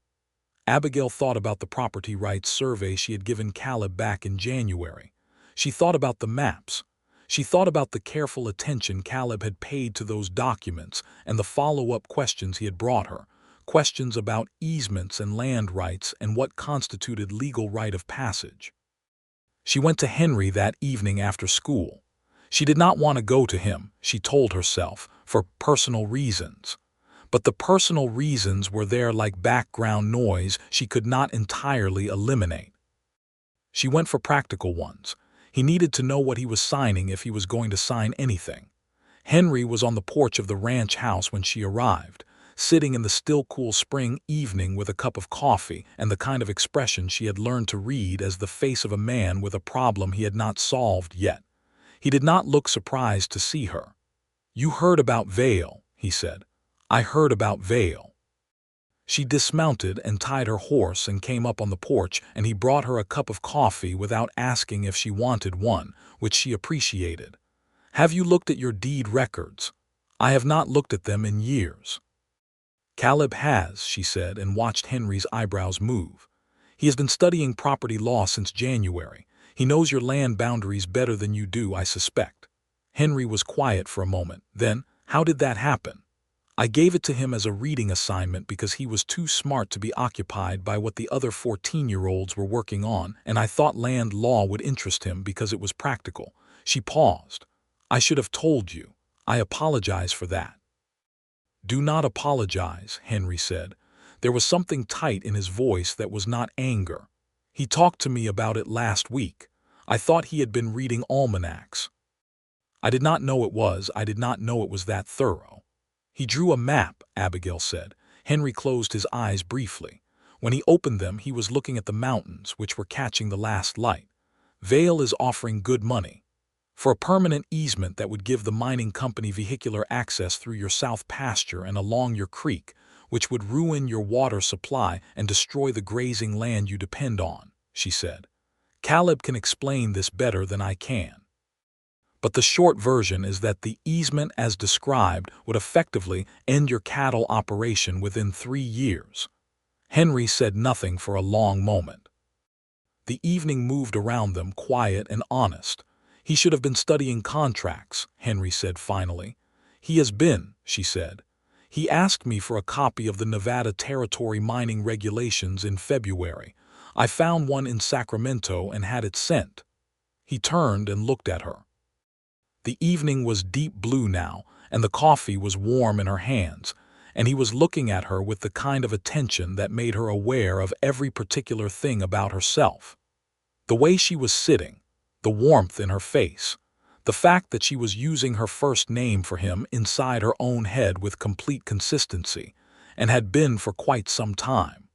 Abigail thought about the property rights survey she had given Caleb back in January. She thought about the maps. She thought about the careful attention Caleb had paid to those documents and the follow-up questions he had brought her, questions about easements and land rights and what constituted legal right of passage. She went to Henry that evening after school. She did not want to go to him, she told herself, for personal reasons. But the personal reasons were there like background noise she could not entirely eliminate. She went for practical ones. He needed to know what he was signing if he was going to sign anything. Henry was on the porch of the ranch house when she arrived, sitting in the still cool spring evening with a cup of coffee and the kind of expression she had learned to read as the face of a man with a problem he had not solved yet. He did not look surprised to see her. "You heard about Vale," he said. "I heard about Vale." She dismounted and tied her horse and came up on the porch, and he brought her a cup of coffee without asking if she wanted one, which she appreciated. "Have you looked at your deed records?" "I have not looked at them in years." "Caleb has," she said, and watched Henry's eyebrows move. "He has been studying property law since January. He knows your land boundaries better than you do, I suspect." Henry was quiet for a moment. Then, "How did that happen?" "I gave it to him as a reading assignment because he was too smart to be occupied by what the other 14-year-olds were working on, and I thought land law would interest him because it was practical." She paused. "I should have told you. I apologize for that." "Do not apologize," Henry said. There was something tight in his voice that was not anger. "He talked to me about it last week. I thought he had been reading almanacs. I did not know it was that thorough." "He drew a map," Abigail said. Henry closed his eyes briefly. When he opened them, he was looking at the mountains, which were catching the last light. "Vale is offering good money for a permanent easement that would give the mining company vehicular access through your south pasture and along your creek, which would ruin your water supply and destroy the grazing land you depend on," she said. "Caleb can explain this better than I can. But the short version is that the easement as described would effectively end your cattle operation within 3 years." Henry said nothing for a long moment. The evening moved around them, quiet and honest. "He should have been studying contracts," Henry said finally. "He has been," she said. "He asked me for a copy of the Nevada Territory mining regulations in February. I found one in Sacramento and had it sent." He turned and looked at her. The evening was deep blue now, and the coffee was warm in her hands, and he was looking at her with the kind of attention that made her aware of every particular thing about herself. The way she was sitting, the warmth in her face, the fact that she was using her first name for him inside her own head with complete consistency, and had been for quite some time.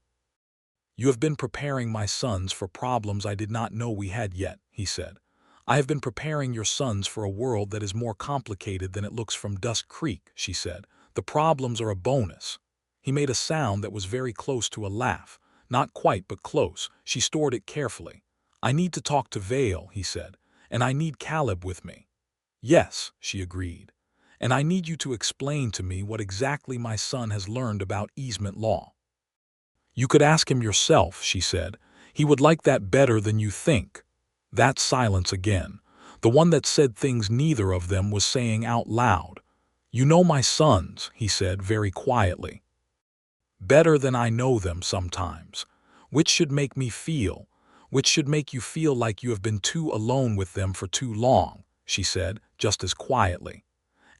"You have been preparing my sons for problems I did not know we had yet," he said. "I have been preparing your sons for a world that is more complicated than it looks from Dust Creek," she said. "The problems are a bonus." He made a sound that was very close to a laugh. Not quite, but close. She stored it carefully. "I need to talk to Vale," he said, "and I need Caleb with me." "Yes," she agreed. "And I need you to explain to me what exactly my son has learned about easement law." "You could ask him yourself," she said. "He would like that better than you think." That silence again, the one that said things neither of them was saying out loud. "You know my sons," he said very quietly. "Better than I know them sometimes. Which should make me feel, which should make you feel like you have been too alone with them for too long," she said, just as quietly.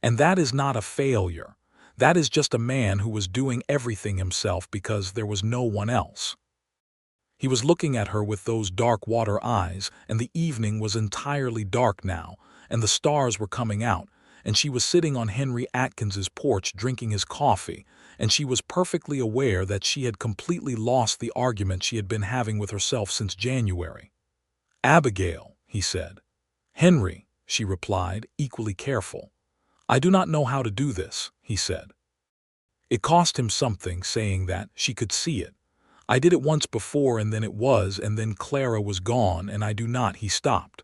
"And that is not a failure. That is just a man who was doing everything himself because there was no one else." He was looking at her with those dark water eyes, and the evening was entirely dark now, and the stars were coming out, and she was sitting on Henry Atkins's porch drinking his coffee, and she was perfectly aware that she had completely lost the argument she had been having with herself since January. "Abigail," he said. "Henry," she replied, equally careful. "I do not know how to do this," he said. It cost him something saying that. She could see it. "I did it once before, and then Clara was gone, and I do not," he stopped.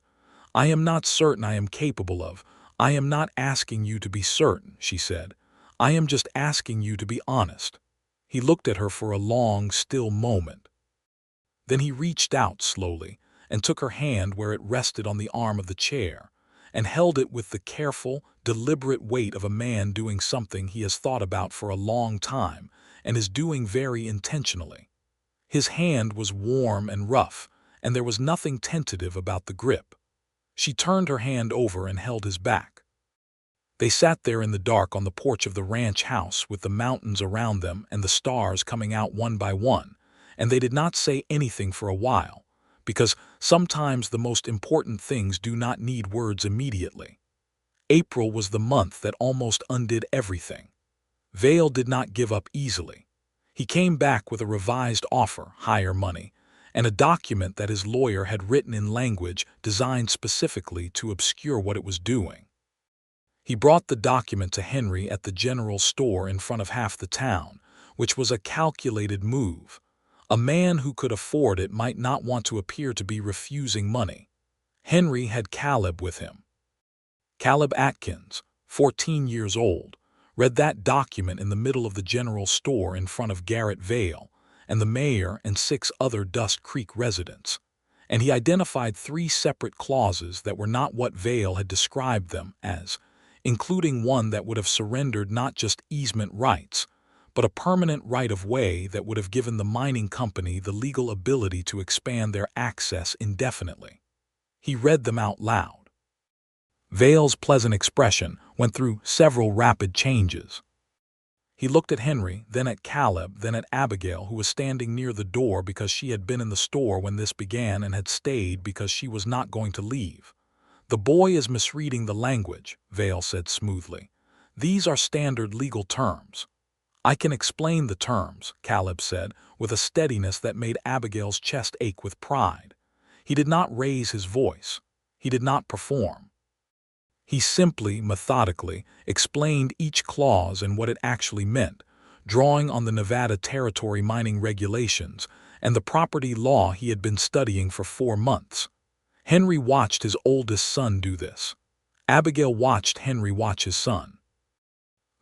"I am not certain I am capable of." "I am not asking you to be certain," she said. "I am just asking you to be honest." He looked at her for a long, still moment. Then he reached out slowly and took her hand where it rested on the arm of the chair, and held it with the careful, deliberate weight of a man doing something he has thought about for a long time and is doing very intentionally. His hand was warm and rough, and there was nothing tentative about the grip. She turned her hand over and held his back. They sat there in the dark on the porch of the ranch house with the mountains around them and the stars coming out one by one, and they did not say anything for a while, because sometimes the most important things do not need words immediately. April was the month that almost undid everything. Vale did not give up easily. He came back with a revised offer, higher money, and a document that his lawyer had written in language designed specifically to obscure what it was doing. He brought the document to Henry at the general store in front of half the town, which was a calculated move. A man who could afford it might not want to appear to be refusing money. Henry had Caleb with him. Caleb Atkins, 14 years old, read that document in the middle of the general store in front of Garrett Vale and the mayor and 6 other Dust Creek residents, and he identified 3 separate clauses that were not what Vale had described them as, including one that would have surrendered not just easement rights, but a permanent right-of-way that would have given the mining company the legal ability to expand their access indefinitely. He read them out loud. Vale's pleasant expression went through several rapid changes. He looked at Henry, then at Caleb, then at Abigail, who was standing near the door because she had been in the store when this began and had stayed because she was not going to leave. "The boy is misreading the language," Vale said smoothly. "These are standard legal terms." "I can explain the terms," Caleb said, with a steadiness that made Abigail's chest ache with pride. He did not raise his voice. He did not perform. He simply, methodically, explained each clause and what it actually meant, drawing on the Nevada Territory mining regulations and the property law he had been studying for 4 months. Henry watched his oldest son do this. Abigail watched Henry watch his son.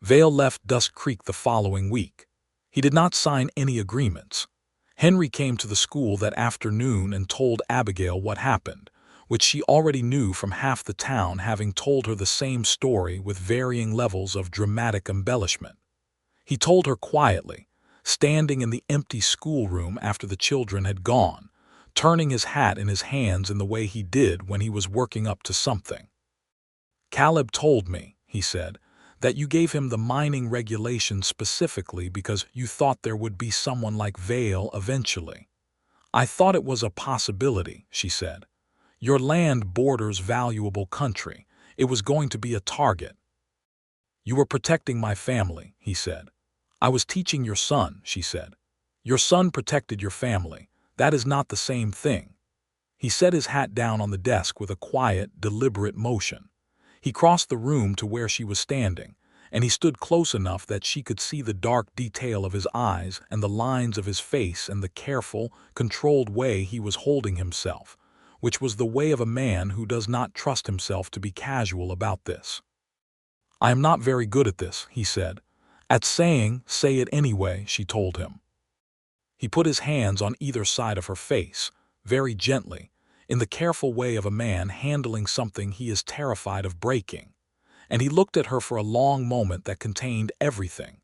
Vale left Dust Creek the following week. He did not sign any agreements. Henry came to the school that afternoon and told Abigail what happened, which she already knew from half the town having told her the same story with varying levels of dramatic embellishment. He told her quietly, standing in the empty schoolroom after the children had gone, turning his hat in his hands in the way he did when he was working up to something. "Caleb told me," he said, "that you gave him the mining regulations specifically because you thought there would be someone like Vale eventually." "I thought it was a possibility," she said. "Your land borders valuable country. It was going to be a target." "You were protecting my family," he said. "I was teaching your son," she said. "Your son protected your family. That is not the same thing." He set his hat down on the desk with a quiet, deliberate motion. He crossed the room to where she was standing, and he stood close enough that she could see the dark detail of his eyes and the lines of his face and the careful, controlled way he was holding himself, which was the way of a man who does not trust himself to be casual about this. "I am not very good at this," he said. "At saying, say it anyway," she told him. He put his hands on either side of her face, very gently, in the careful way of a man handling something he is terrified of breaking, and he looked at her for a long moment that contained everything: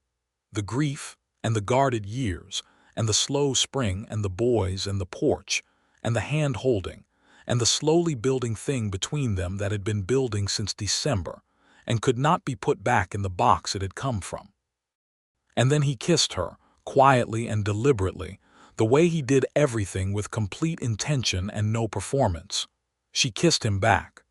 the grief and the guarded years, and the slow spring and the boys and the porch, and the hand-holding, and the slowly building thing between them that had been building since December, and could not be put back in the box it had come from. And then he kissed her, quietly and deliberately, the way he did everything with complete intention and no performance. She kissed him back.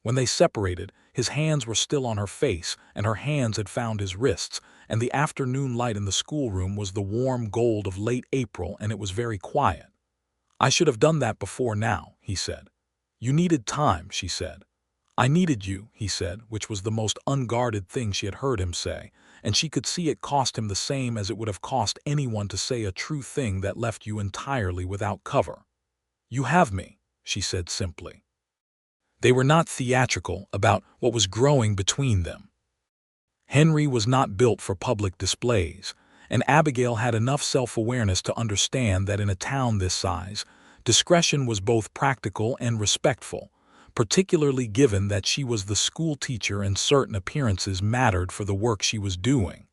When they separated, his hands were still on her face, and her hands had found his wrists, and the afternoon light in the schoolroom was the warm gold of late April, and it was very quiet. "I should have done that before now," he said. "You needed time," she said. "I needed you," he said, which was the most unguarded thing she had heard him say, and she could see it cost him the same as it would have cost anyone to say a true thing that left you entirely without cover. "You have me," she said simply. They were not theatrical about what was growing between them. Henry was not built for public displays, and Abigail had enough self-awareness to understand that in a town this size, discretion was both practical and respectful, particularly given that she was the school teacher and certain appearances mattered for the work she was doing.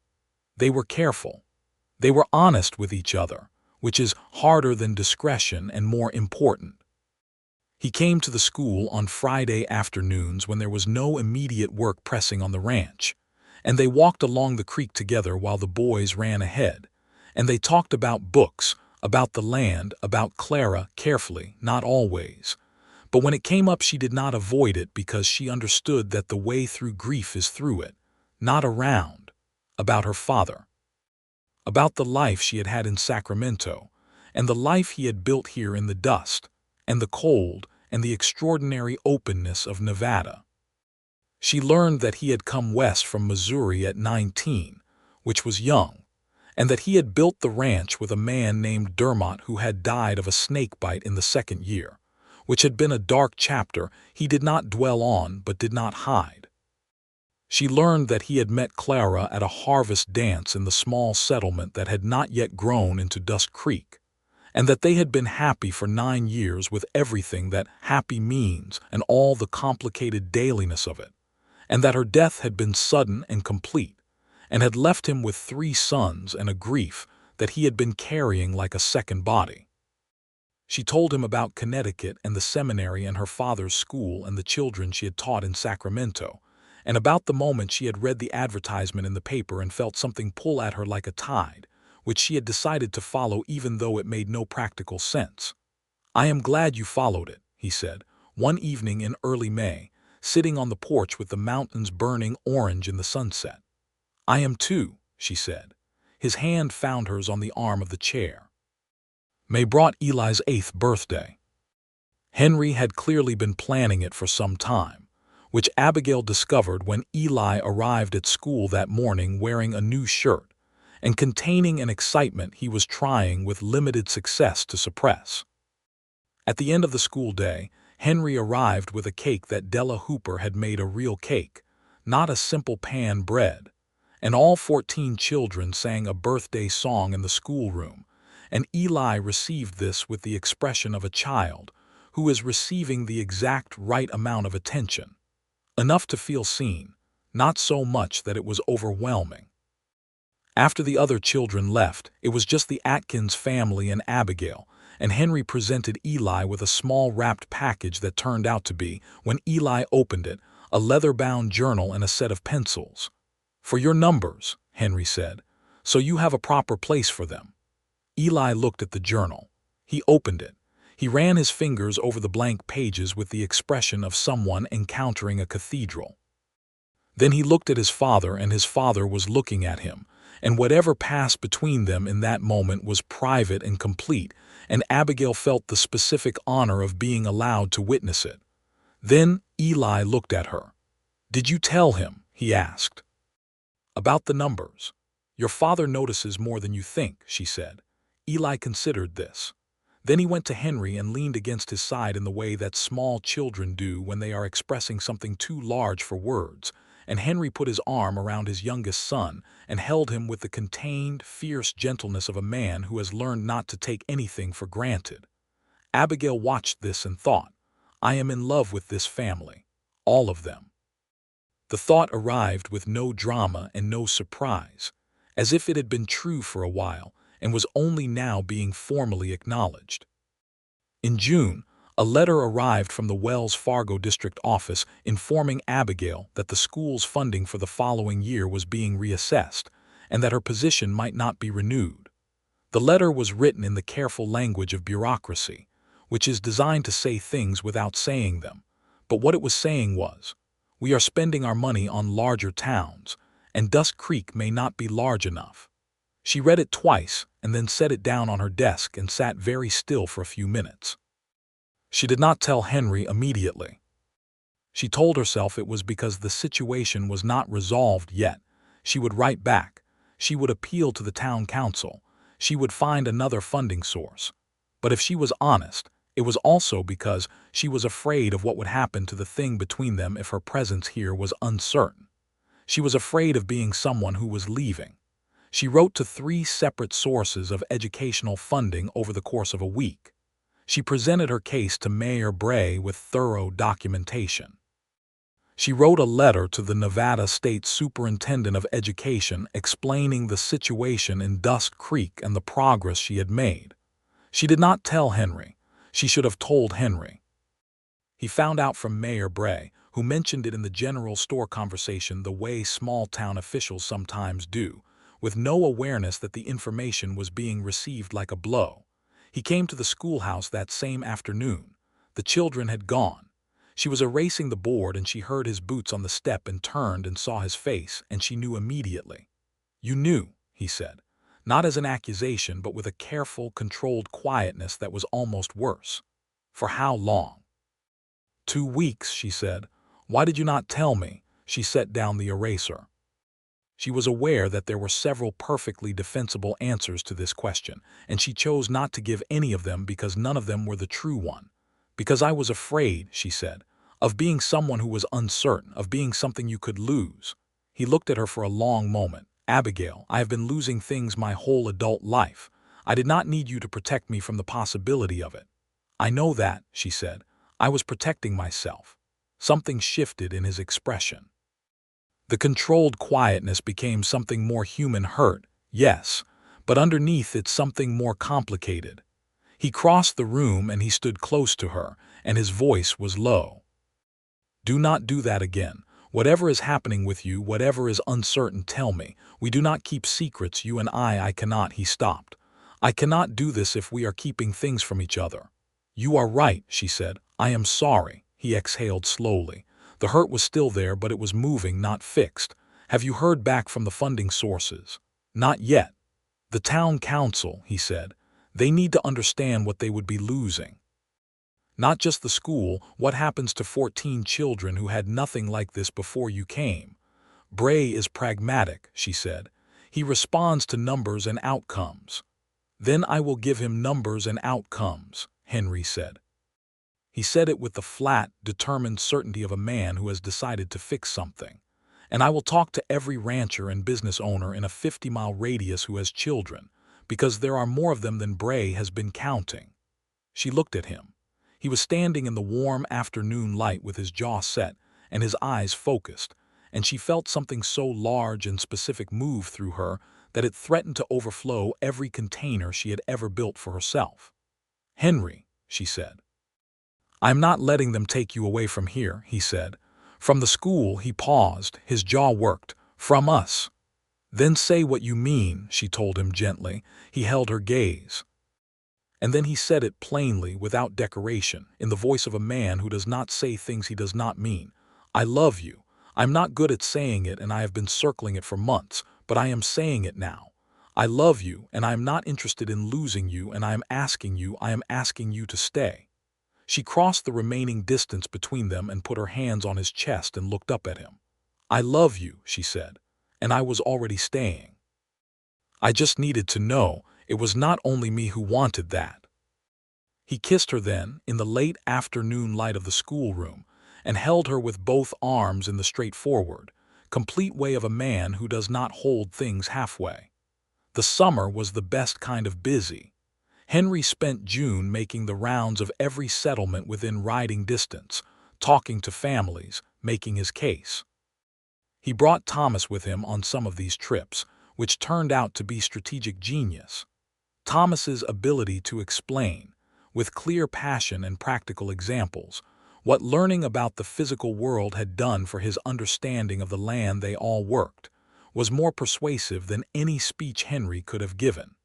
They were careful. They were honest with each other, which is harder than discretion and more important. He came to the school on Friday afternoons when there was no immediate work pressing on the ranch, and they walked along the creek together while the boys ran ahead, and they talked about books, about the land, about Clara, carefully, not always. But when it came up she did not avoid it because she understood that the way through grief is through it, not around. About her father. About the life she had had in Sacramento, and the life he had built here in the dust, and the cold, and the extraordinary openness of Nevada. She learned that he had come west from Missouri at 19, which was young, and that he had built the ranch with a man named Dermott who had died of a snake bite in the 2nd year, which had been a dark chapter he did not dwell on but did not hide. She learned that he had met Clara at a harvest dance in the small settlement that had not yet grown into Dust Creek, and that they had been happy for 9 years with everything that happy means and all the complicated dailiness of it, and that her death had been sudden and complete, and had left him with 3 sons and a grief that he had been carrying like a second body. She told him about Connecticut and the seminary and her father's school and the children she had taught in Sacramento, And about the moment she had read the advertisement in the paper and felt something pull at her like a tide, which she had decided to follow even though it made no practical sense. "I am glad you followed it," he said, one evening in early May, sitting on the porch with the mountains burning orange in the sunset. "I am too," she said. His hand found hers on the arm of the chair. May brought Eli's 8th birthday. Henry had clearly been planning it for some time, which Abigail discovered when Eli arrived at school that morning wearing a new shirt and containing an excitement he was trying with limited success to suppress. At the end of the school day, Henry arrived with a cake that Della Hooper had made a real cake, not a simple pan bread, and all 14 children sang a birthday song in the schoolroom, and Eli received this with the expression of a child who is receiving the exact right amount of attention, enough to feel seen, not so much that it was overwhelming. After the other children left, it was just the Atkins family and Abigail, and Henry presented Eli with a small wrapped package that turned out to be, when Eli opened it, a leather-bound journal and a set of pencils. "For your numbers," Henry said, "so you have a proper place for them." Eli looked at the journal. He opened it. He ran his fingers over the blank pages with the expression of someone encountering a cathedral. Then he looked at his father, and his father was looking at him, and whatever passed between them in that moment was private and complete, and Abigail felt the specific honor of being allowed to witness it. Then Eli looked at her. "Did you tell him?" he asked. "About the numbers. Your father notices more than you think," she said. Eli considered this. Then he went to Henry and leaned against his side in the way that small children do when they are expressing something too large for words, and Henry put his arm around his youngest son and held him with the contained, fierce gentleness of a man who has learned not to take anything for granted. Abigail watched this and thought, "I am in love with this family. All of them." The thought arrived with no drama and no surprise, as if it had been true for a while and was only now being formally acknowledged. In June, a letter arrived from the Wells Fargo district office informing Abigail that the school's funding for the following year was being reassessed and that her position might not be renewed. The letter was written in the careful language of bureaucracy, which is designed to say things without saying them, but what it was saying was, "We are spending our money on larger towns, and Dusk Creek may not be large enough." She read it twice and then set it down on her desk and sat very still for a few minutes. She did not tell Henry immediately. She told herself it was because the situation was not resolved yet. She would write back. She would appeal to the town council. She would find another funding source. But if she was honest, it was also because she was afraid of what would happen to the thing between them if her presence here was uncertain. She was afraid of being someone who was leaving. She wrote to 3 separate sources of educational funding over the course of a week. She presented her case to Mayor Bray with thorough documentation. She wrote a letter to the Nevada State Superintendent of Education explaining the situation in Dusk Creek and the progress she had made. She did not tell Henry. She should have told Henry. He found out from Mayor Bray, who mentioned it in the general store conversation the way small-town officials sometimes do, with no awareness that the information was being received like a blow. He came to the schoolhouse that same afternoon. The children had gone. She was erasing the board and she heard his boots on the step and turned and saw his face, and she knew immediately. "You knew," he said, not as an accusation but with a careful, controlled quietness that was almost worse. "For how long?" 2 weeks, she said. "Why did you not tell me?" She set down the eraser. She was aware that there were several perfectly defensible answers to this question, and she chose not to give any of them because none of them were the true one. "Because I was afraid," she said, "of being someone who was uncertain, of being something you could lose." He looked at her for a long moment. "Abigail, I have been losing things my whole adult life. I did not need you to protect me from the possibility of it." "I know that," she said. "I was protecting myself." Something shifted in his expression. The controlled quietness became something more human. Hurt, yes, but underneath it something more complicated. He crossed the room and he stood close to her, and his voice was low. "Do not do that again. Whatever is happening with you, whatever is uncertain, tell me. We do not keep secrets, you and I cannot." He stopped. "I cannot do this if we are keeping things from each other." "You are right," she said. "I am sorry." He exhaled slowly. The hurt was still there, but it was moving, not fixed. "Have you heard back from the funding sources?" "Not yet." "The town council," he said. "They need to understand what they would be losing. Not just the school, what happens to 14 children who had nothing like this before you came?" "Bray is pragmatic," she said. "He responds to numbers and outcomes." "Then I will give him numbers and outcomes," Henry said. He said it with the flat, determined certainty of a man who has decided to fix something. "And I will talk to every rancher and business owner in a 50-mile radius who has children, because there are more of them than Bray has been counting." She looked at him. He was standing in the warm afternoon light with his jaw set and his eyes focused, and she felt something so large and specific move through her that it threatened to overflow every container she had ever built for herself. "Henry," she said. "I'm not letting them take you away from here," he said. "From the school." He paused, his jaw worked. "From us." "Then say what you mean," she told him gently. He held her gaze. And then he said it plainly, without decoration, in the voice of a man who does not say things he does not mean. "I love you. I'm not good at saying it, and I have been circling it for months, but I am saying it now. I love you, and I am not interested in losing you, and I am asking you to stay." She crossed the remaining distance between them and put her hands on his chest and looked up at him. "I love you," she said, "and I was already staying. I just needed to know it was not only me who wanted that." He kissed her then, in the late afternoon light of the schoolroom, and held her with both arms in the straightforward, complete way of a man who does not hold things halfway. The summer was the best kind of busy. Henry spent June making the rounds of every settlement within riding distance, talking to families, making his case. He brought Thomas with him on some of these trips, which turned out to be strategic genius. Thomas's ability to explain, with clear passion and practical examples, what learning about the physical world had done for his understanding of the land they all worked, was more persuasive than any speech Henry could have given.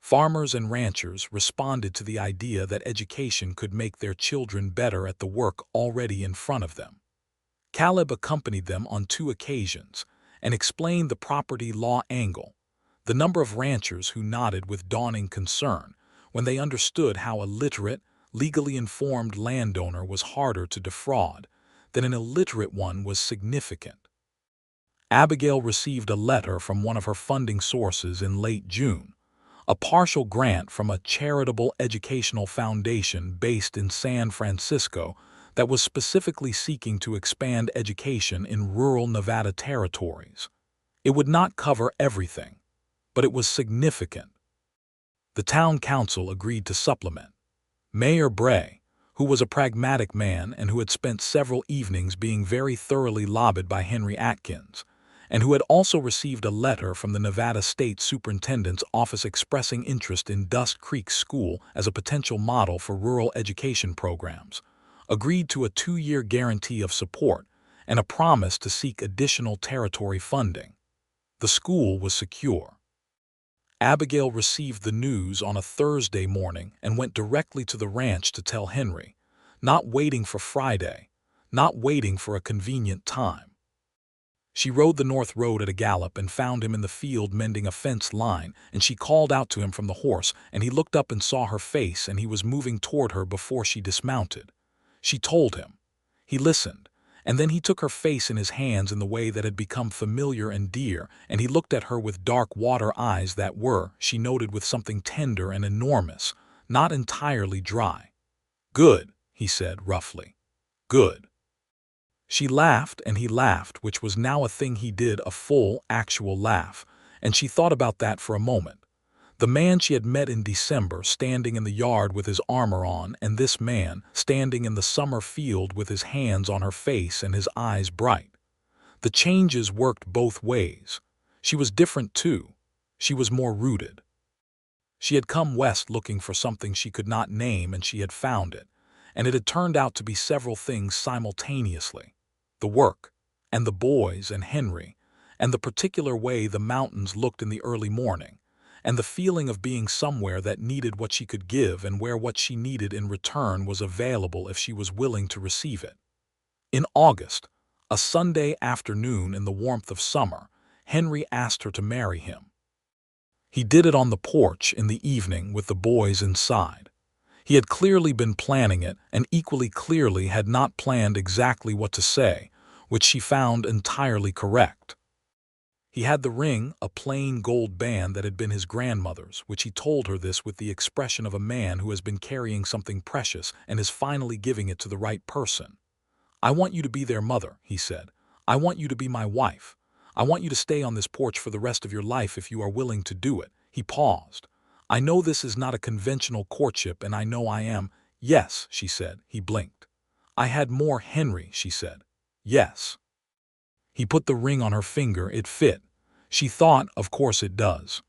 Farmers and ranchers responded to the idea that education could make their children better at the work already in front of them. Caleb accompanied them on 2 occasions and explained the property law angle. The number of ranchers who nodded with dawning concern when they understood how a literate, legally informed landowner was harder to defraud than an illiterate one was significant. Abigail received a letter from one of her funding sources in late June, a partial grant from a charitable educational foundation based in San Francisco that was specifically seeking to expand education in rural Nevada territories. It would not cover everything, but it was significant. The town council agreed to supplement. Mayor Bray, who was a pragmatic man and who had spent several evenings being very thoroughly lobbied by Henry Atkins, and who had also received a letter from the Nevada State Superintendent's office expressing interest in Dust Creek School as a potential model for rural education programs, agreed to a 2-year guarantee of support and a promise to seek additional territory funding. The school was secure. Abigail received the news on a Thursday morning and went directly to the ranch to tell Henry, not waiting for Friday, not waiting for a convenient time. She rode the north road at a gallop and found him in the field mending a fence line, and she called out to him from the horse, and he looked up and saw her face, and he was moving toward her before she dismounted. She told him. He listened, and then he took her face in his hands in the way that had become familiar and dear, and he looked at her with dark water eyes that were, she noted with something tender and enormous, not entirely dry. "Good," he said roughly. "Good." She laughed and he laughed, which was now a thing he did, a full, actual laugh, and she thought about that for a moment. The man she had met in December standing in the yard with his armor on, and this man standing in the summer field with his hands on her face and his eyes bright. The changes worked both ways. She was different too. She was more rooted. She had come west looking for something she could not name, and she had found it, and it had turned out to be several things simultaneously. The work, and the boys and Henry, and the particular way the mountains looked in the early morning, and the feeling of being somewhere that needed what she could give and where what she needed in return was available if she was willing to receive it. In August, a Sunday afternoon in the warmth of summer, Henry asked her to marry him. He did it on the porch in the evening with the boys inside. He had clearly been planning it and equally clearly had not planned exactly what to say, which she found entirely correct. He had the ring, a plain gold band that had been his grandmother's, which he told her this with the expression of a man who has been carrying something precious and is finally giving it to the right person. "I want you to be their mother," he said. "I want you to be my wife. I want you to stay on this porch for the rest of your life if you are willing to do it." He paused. "I know this is not a conventional courtship and I know I am—" "Yes," she said. He blinked. "I had more, Henry," she said. "Yes." He put the ring on her finger. It fit. She thought, of course it does.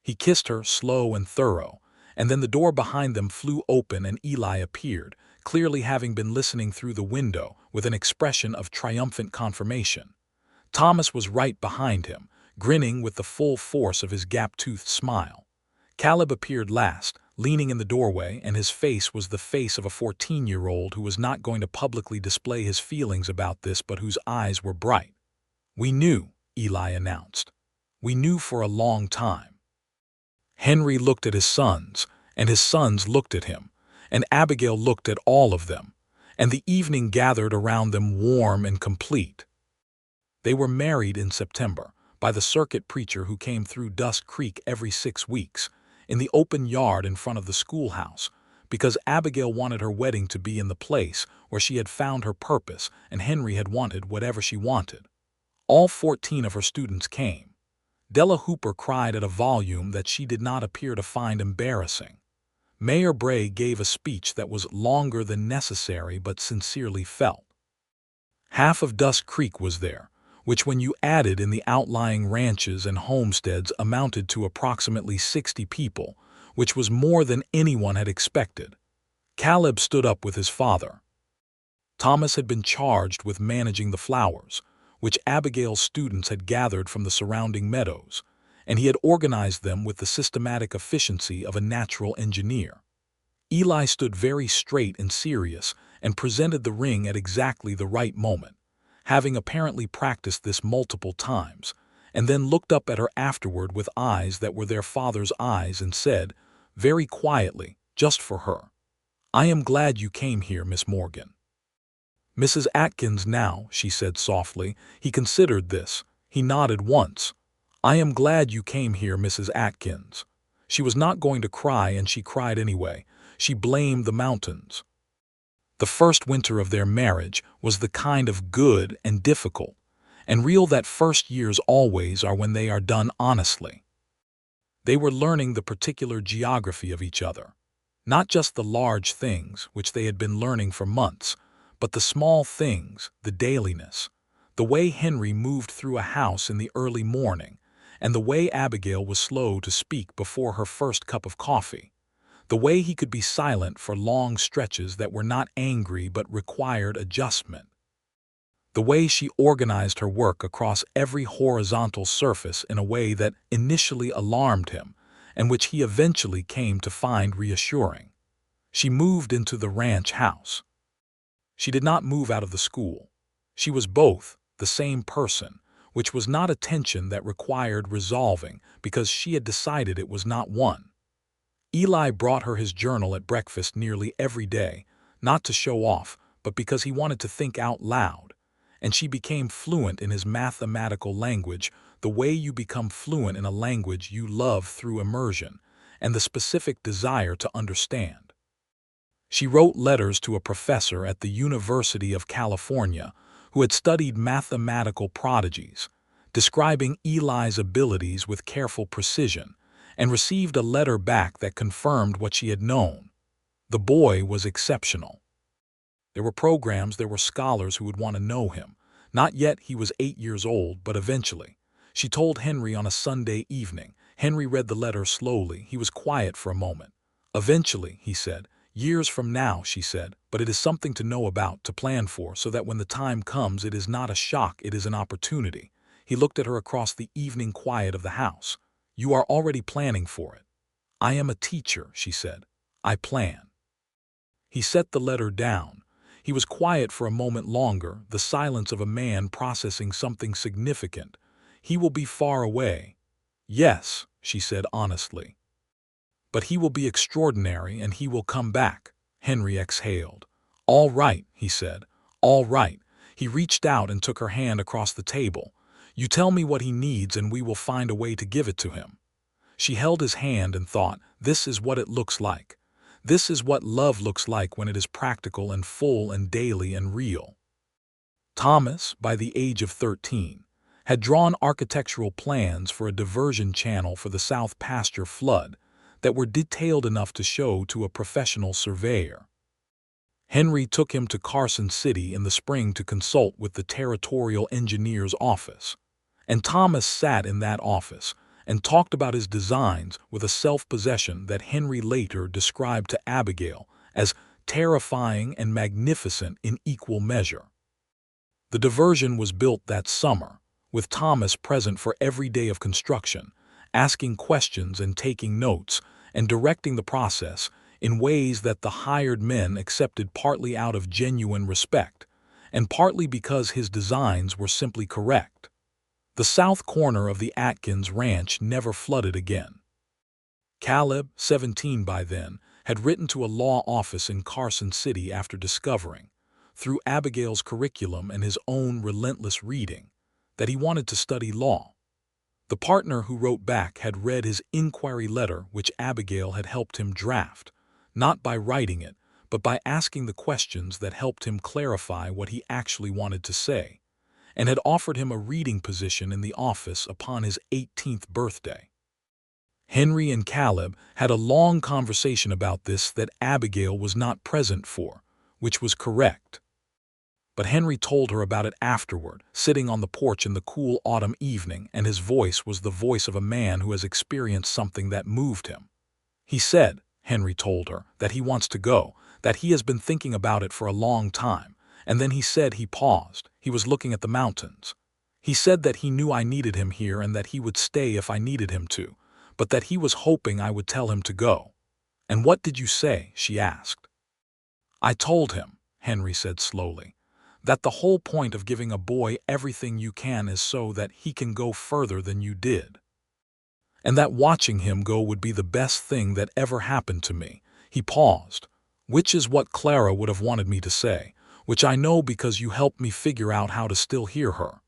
He kissed her, slow and thorough, and then the door behind them flew open and Eli appeared, clearly having been listening through the window, with an expression of triumphant confirmation. Thomas was right behind him, grinning with the full force of his gap-toothed smile. Caleb appeared last, leaning in the doorway, and his face was the face of a 14-year-old who was not going to publicly display his feelings about this but whose eyes were bright. "We knew," Eli announced. "We knew for a long time." Henry looked at his sons, and his sons looked at him, and Abigail looked at all of them, and the evening gathered around them warm and complete. They were married in September, by the circuit preacher who came through Dust Creek every 6 weeks, in the open yard in front of the schoolhouse, because Abigail wanted her wedding to be in the place where she had found her purpose and Henry had wanted whatever she wanted. All 14 of her students came. Della Hooper cried at a volume that she did not appear to find embarrassing. Mayor Bray gave a speech that was longer than necessary but sincerely felt. Half of Dust Creek was there, which when you added in the outlying ranches and homesteads amounted to approximately 60 people, which was more than anyone had expected. Caleb stood up with his father. Thomas had been charged with managing the flowers, which Abigail's students had gathered from the surrounding meadows, and he had organized them with the systematic efficiency of a natural engineer. Eli stood very straight and serious and presented the ring at exactly the right moment, having apparently practiced this multiple times, and then looked up at her afterward with eyes that were their father's eyes and said, very quietly, just for her, "I am glad you came here, Miss Morgan." "Mrs. Atkins now," she said softly. He considered this. He nodded once. "I am glad you came here, Mrs. Atkins." She was not going to cry, and she cried anyway. She blamed the mountains. The first winter of their marriage was the kind of good and difficult and real that first years always are when they are done honestly. They were learning the particular geography of each other, not just the large things, which they had been learning for months, but the small things, the dailiness, the way Henry moved through a house in the early morning, and the way Abigail was slow to speak before her first cup of coffee. The way he could be silent for long stretches that were not angry but required adjustment. The way she organized her work across every horizontal surface in a way that initially alarmed him and which he eventually came to find reassuring. She moved into the ranch house. She did not move out of the school. She was both the same person, which was not a tension that required resolving because she had decided it was not one. Eli brought her his journal at breakfast nearly every day, not to show off, but because he wanted to think out loud, and she became fluent in his mathematical language, the way you become fluent in a language you love through immersion and the specific desire to understand. She wrote letters to a professor at the University of California who had studied mathematical prodigies, describing Eli's abilities with careful precision, and received a letter back that confirmed what she had known. The boy was exceptional. There were programs, there were scholars who would want to know him. Not yet, he was 8 years old, but eventually. She told Henry on a Sunday evening. Henry read the letter slowly. He was quiet for a moment. "Eventually," he said, Years from now, she said, but it is something to know about, to plan for, so that when the time comes it is not a shock, it is an opportunity. He looked at her across the evening quiet of the house. You are already planning for it. I am a teacher, she said. I plan. He set the letter down. He was quiet for a moment longer, the silence of a man processing something significant. He will be far away. Yes, she said honestly. But he will be extraordinary and he will come back. Henry exhaled. All right, he said. All right. He reached out and took her hand across the table. You tell me what he needs and we will find a way to give it to him. She held his hand and thought, this is what it looks like. This is what love looks like when it is practical and full and daily and real. Thomas, by the age of 13, had drawn architectural plans for a diversion channel for the South Pasture flood that were detailed enough to show to a professional surveyor. Henry took him to Carson City in the spring to consult with the territorial engineer's office, and Thomas sat in that office and talked about his designs with a self-possession that Henry later described to Abigail as terrifying and magnificent in equal measure. The diversion was built that summer, with Thomas present for every day of construction, asking questions and taking notes, and directing the process in ways that the hired men accepted, partly out of genuine respect, and partly because his designs were simply correct. The south corner of the Atkins ranch never flooded again. Caleb, 17 by then, had written to a law office in Carson City after discovering, through Abigail's curriculum and his own relentless reading, that he wanted to study law. The partner who wrote back had read his inquiry letter, which Abigail had helped him draft, not by writing it, but by asking the questions that helped him clarify what he actually wanted to say, and had offered him a reading position in the office upon his 18th birthday. Henry and Caleb had a long conversation about this that Abigail was not present for, which was correct. But Henry told her about it afterward, sitting on the porch in the cool autumn evening, and his voice was the voice of a man who has experienced something that moved him. He said, Henry told her, that he wants to go, that he has been thinking about it for a long time, and then he said he paused. He was looking at the mountains. He said that he knew I needed him here and that he would stay if I needed him to, but that he was hoping I would tell him to go. And what did you say? She asked. I told him, Henry said slowly, that the whole point of giving a boy everything you can is so that he can go further than you did. And that watching him go would be the best thing that ever happened to me. He paused, which is what Clara would have wanted me to say, which I know because you helped me figure out how to still hear her.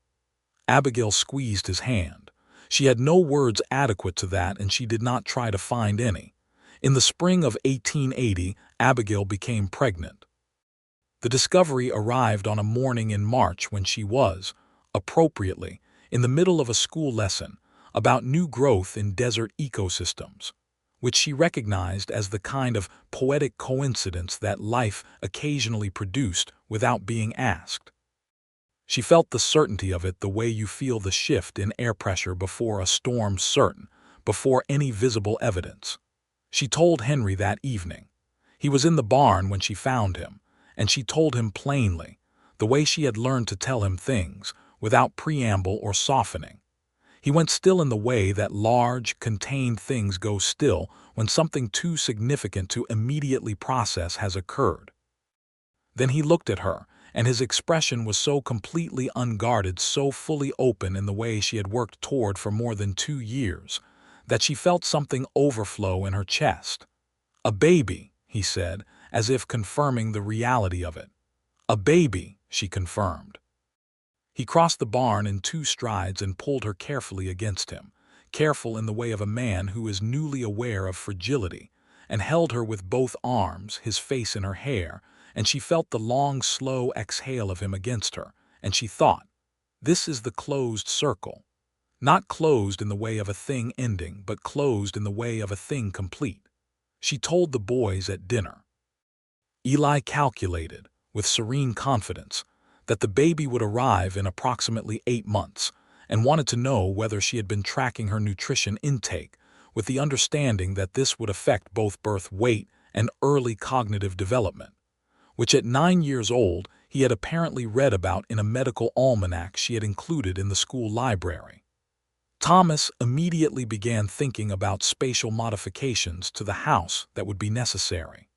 Abigail squeezed his hand. She had no words adequate to that, and she did not try to find any. In the spring of 1880, Abigail became pregnant. The discovery arrived on a morning in March when she was, appropriately, in the middle of a school lesson about new growth in desert ecosystems, which she recognized as the kind of poetic coincidence that life occasionally produced without being asked. She felt the certainty of it the way you feel the shift in air pressure before a storm, certain, before any visible evidence. She told Henry that evening. He was in the barn when she found him, and she told him plainly, the way she had learned to tell him things, without preamble or softening. He went still in the way that large, contained things go still when something too significant to immediately process has occurred. Then he looked at her, and his expression was so completely unguarded, so fully open in the way she had worked toward for more than 2 years, that she felt something overflow in her chest. A baby, he said, as if confirming the reality of it. A baby, she confirmed. He crossed the barn in 2 strides and pulled her carefully against him, careful in the way of a man who is newly aware of fragility, and held her with both arms, his face in her hair, and she felt the long, slow exhale of him against her, and she thought, this is the closed circle. Not closed in the way of a thing ending, but closed in the way of a thing complete. She told the boys at dinner. Eli calculated, with serene confidence, that the baby would arrive in approximately 8 months, and wanted to know whether she had been tracking her nutrition intake, with the understanding that this would affect both birth weight and early cognitive development, which at 9 years old he had apparently read about in a medical almanac she had included in the school library. Thomas immediately began thinking about spatial modifications to the house that would be necessary.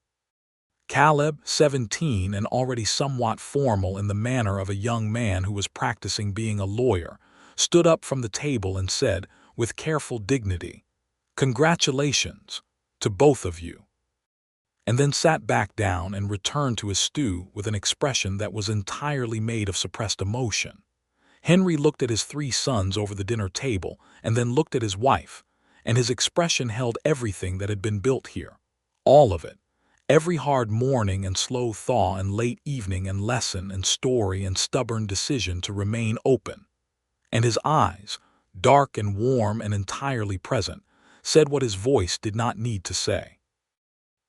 Caleb, 17 and already somewhat formal in the manner of a young man who was practicing being a lawyer, stood up from the table and said, with careful dignity, "Congratulations to both of you," and then sat back down and returned to his stew with an expression that was entirely made of suppressed emotion. Henry looked at his 3 sons over the dinner table and then looked at his wife, and his expression held everything that had been built here, all of it. Every hard morning and slow thaw and late evening and lesson and story and stubborn decision to remain open. And his eyes, dark and warm and entirely present, said what his voice did not need to say.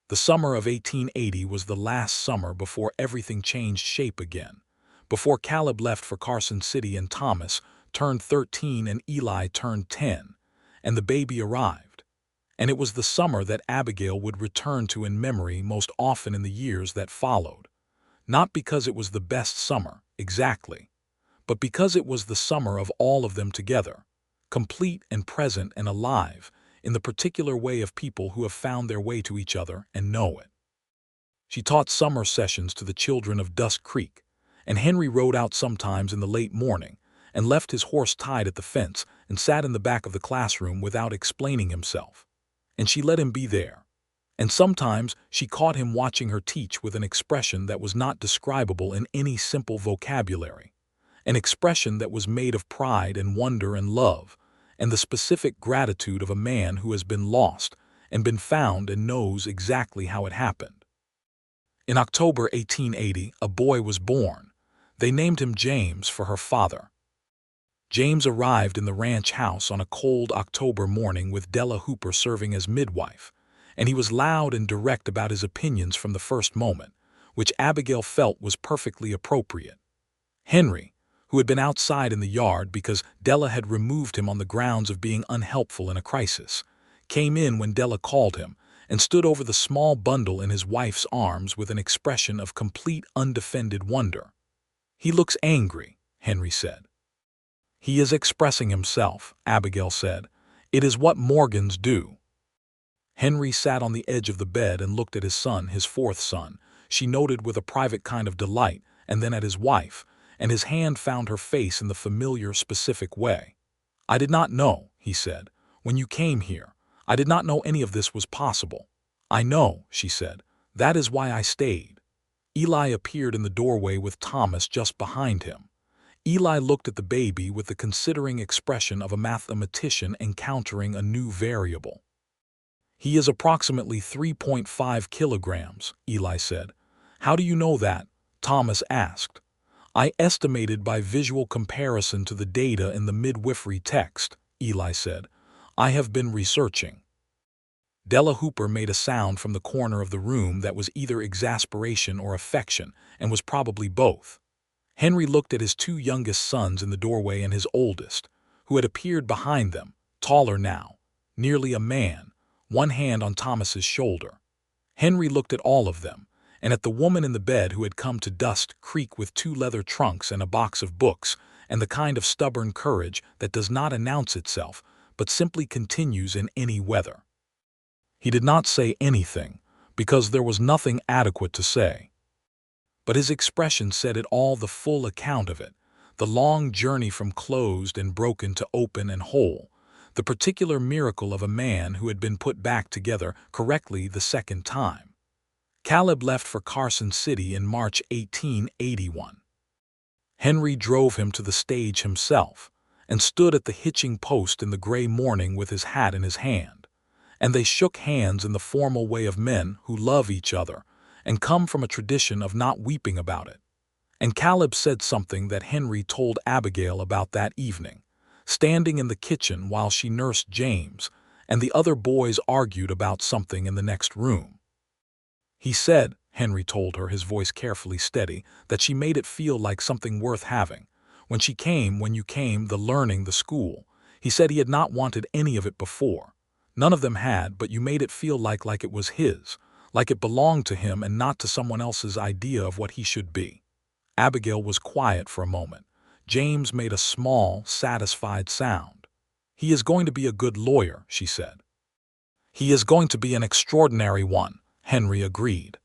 The summer of 1880 was the last summer before everything changed shape again, before Caleb left for Carson City and Thomas turned 13 and Eli turned 10, and the baby arrived. And it was the summer that Abigail would return to in memory most often in the years that followed, not because it was the best summer, exactly, but because it was the summer of all of them together, complete and present and alive in the particular way of people who have found their way to each other and know it. She taught summer sessions to the children of Dusk Creek, and Henry rode out sometimes in the late morning and left his horse tied at the fence and sat in the back of the classroom without explaining himself. And she let him be there. And sometimes she caught him watching her teach with an expression that was not describable in any simple vocabulary, an expression that was made of pride and wonder and love, and the specific gratitude of a man who has been lost and been found and knows exactly how it happened. In October 1880, a boy was born. They named him James for her father. James arrived in the ranch house on a cold October morning with Della Hooper serving as midwife, and he was loud and direct about his opinions from the first moment, which Abigail felt was perfectly appropriate. Henry, who had been outside in the yard because Della had removed him on the grounds of being unhelpful in a crisis, came in when Della called him and stood over the small bundle in his wife's arms with an expression of complete undefended wonder. "He looks angry," Henry said. "He is expressing himself," Abigail said. "It is what Morgans do." Henry sat on the edge of the bed and looked at his son, his 4th son, she noted with a private kind of delight, and then at his wife, and his hand found her face in the familiar, specific way. "I did not know," he said, "when you came here. I did not know any of this was possible." "I know," she said. "That is why I stayed." Eli appeared in the doorway with Thomas just behind him. Eli looked at the baby with the considering expression of a mathematician encountering a new variable. "He is approximately 3.5 kilograms, Eli said. "How do you know that?" Thomas asked. "I estimated by visual comparison to the data in the midwifery text," Eli said. "I have been researching." Della Hooper made a sound from the corner of the room that was either exasperation or affection, and was probably both. Henry looked at his 2 youngest sons in the doorway and his oldest, who had appeared behind them, taller now, nearly a man, one hand on Thomas's shoulder. Henry looked at all of them, and at the woman in the bed who had come to Dusk Creek with 2 leather trunks and a box of books, and the kind of stubborn courage that does not announce itself, but simply continues in any weather. He did not say anything, because there was nothing adequate to say. But his expression said it all, the full account of it, the long journey from closed and broken to open and whole, the particular miracle of a man who had been put back together correctly the second time. Caleb left for Carson City in March 1881. Henry drove him to the stage himself, and stood at the hitching post in the gray morning with his hat in his hand, and they shook hands in the formal way of men who love each other and come from a tradition of not weeping about it. And Caleb said something that Henry told Abigail about that evening, standing in the kitchen while she nursed James, and the other boys argued about something in the next room. He said, Henry told her, his voice carefully steady, that she made it feel like something worth having. When you came, the learning, the school. He said he had not wanted any of it before. None of them had, but you made it feel like it was his, like it belonged to him and not to someone else's idea of what he should be. Abigail was quiet for a moment. James made a small, satisfied sound. "He is going to be a good lawyer," she said. "He is going to be an extraordinary one," Henry agreed.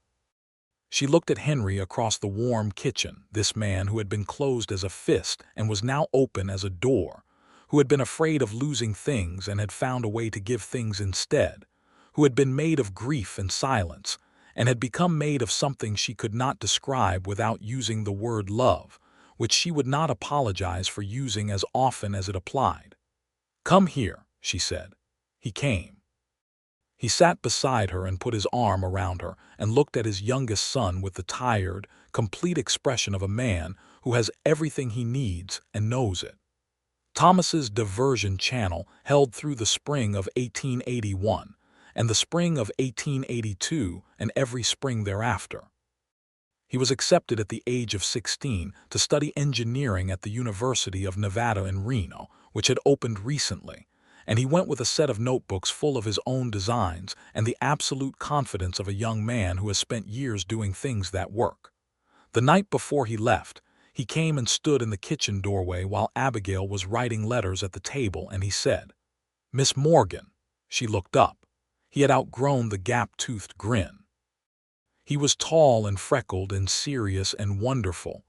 She looked at Henry across the warm kitchen, this man who had been closed as a fist and was now open as a door, who had been afraid of losing things and had found a way to give things instead, who had been made of grief and silence, and had become made of something she could not describe without using the word love, which she would not apologize for using as often as it applied. "Come here," she said. He came. He sat beside her and put his arm around her and looked at his youngest son with the tired, complete expression of a man who has everything he needs and knows it. Thomas's diversion channel held through the spring of 1881 and the spring of 1882 and every spring thereafter. He was accepted at the age of 16 to study engineering at the University of Nevada in Reno, which had opened recently, and he went with a set of notebooks full of his own designs and the absolute confidence of a young man who has spent years doing things that work. The night before he left, he came and stood in the kitchen doorway while Abigail was writing letters at the table, and he said, "Miss Morgan." She looked up. He had outgrown the gap-toothed grin. He was tall and freckled and serious and wonderful.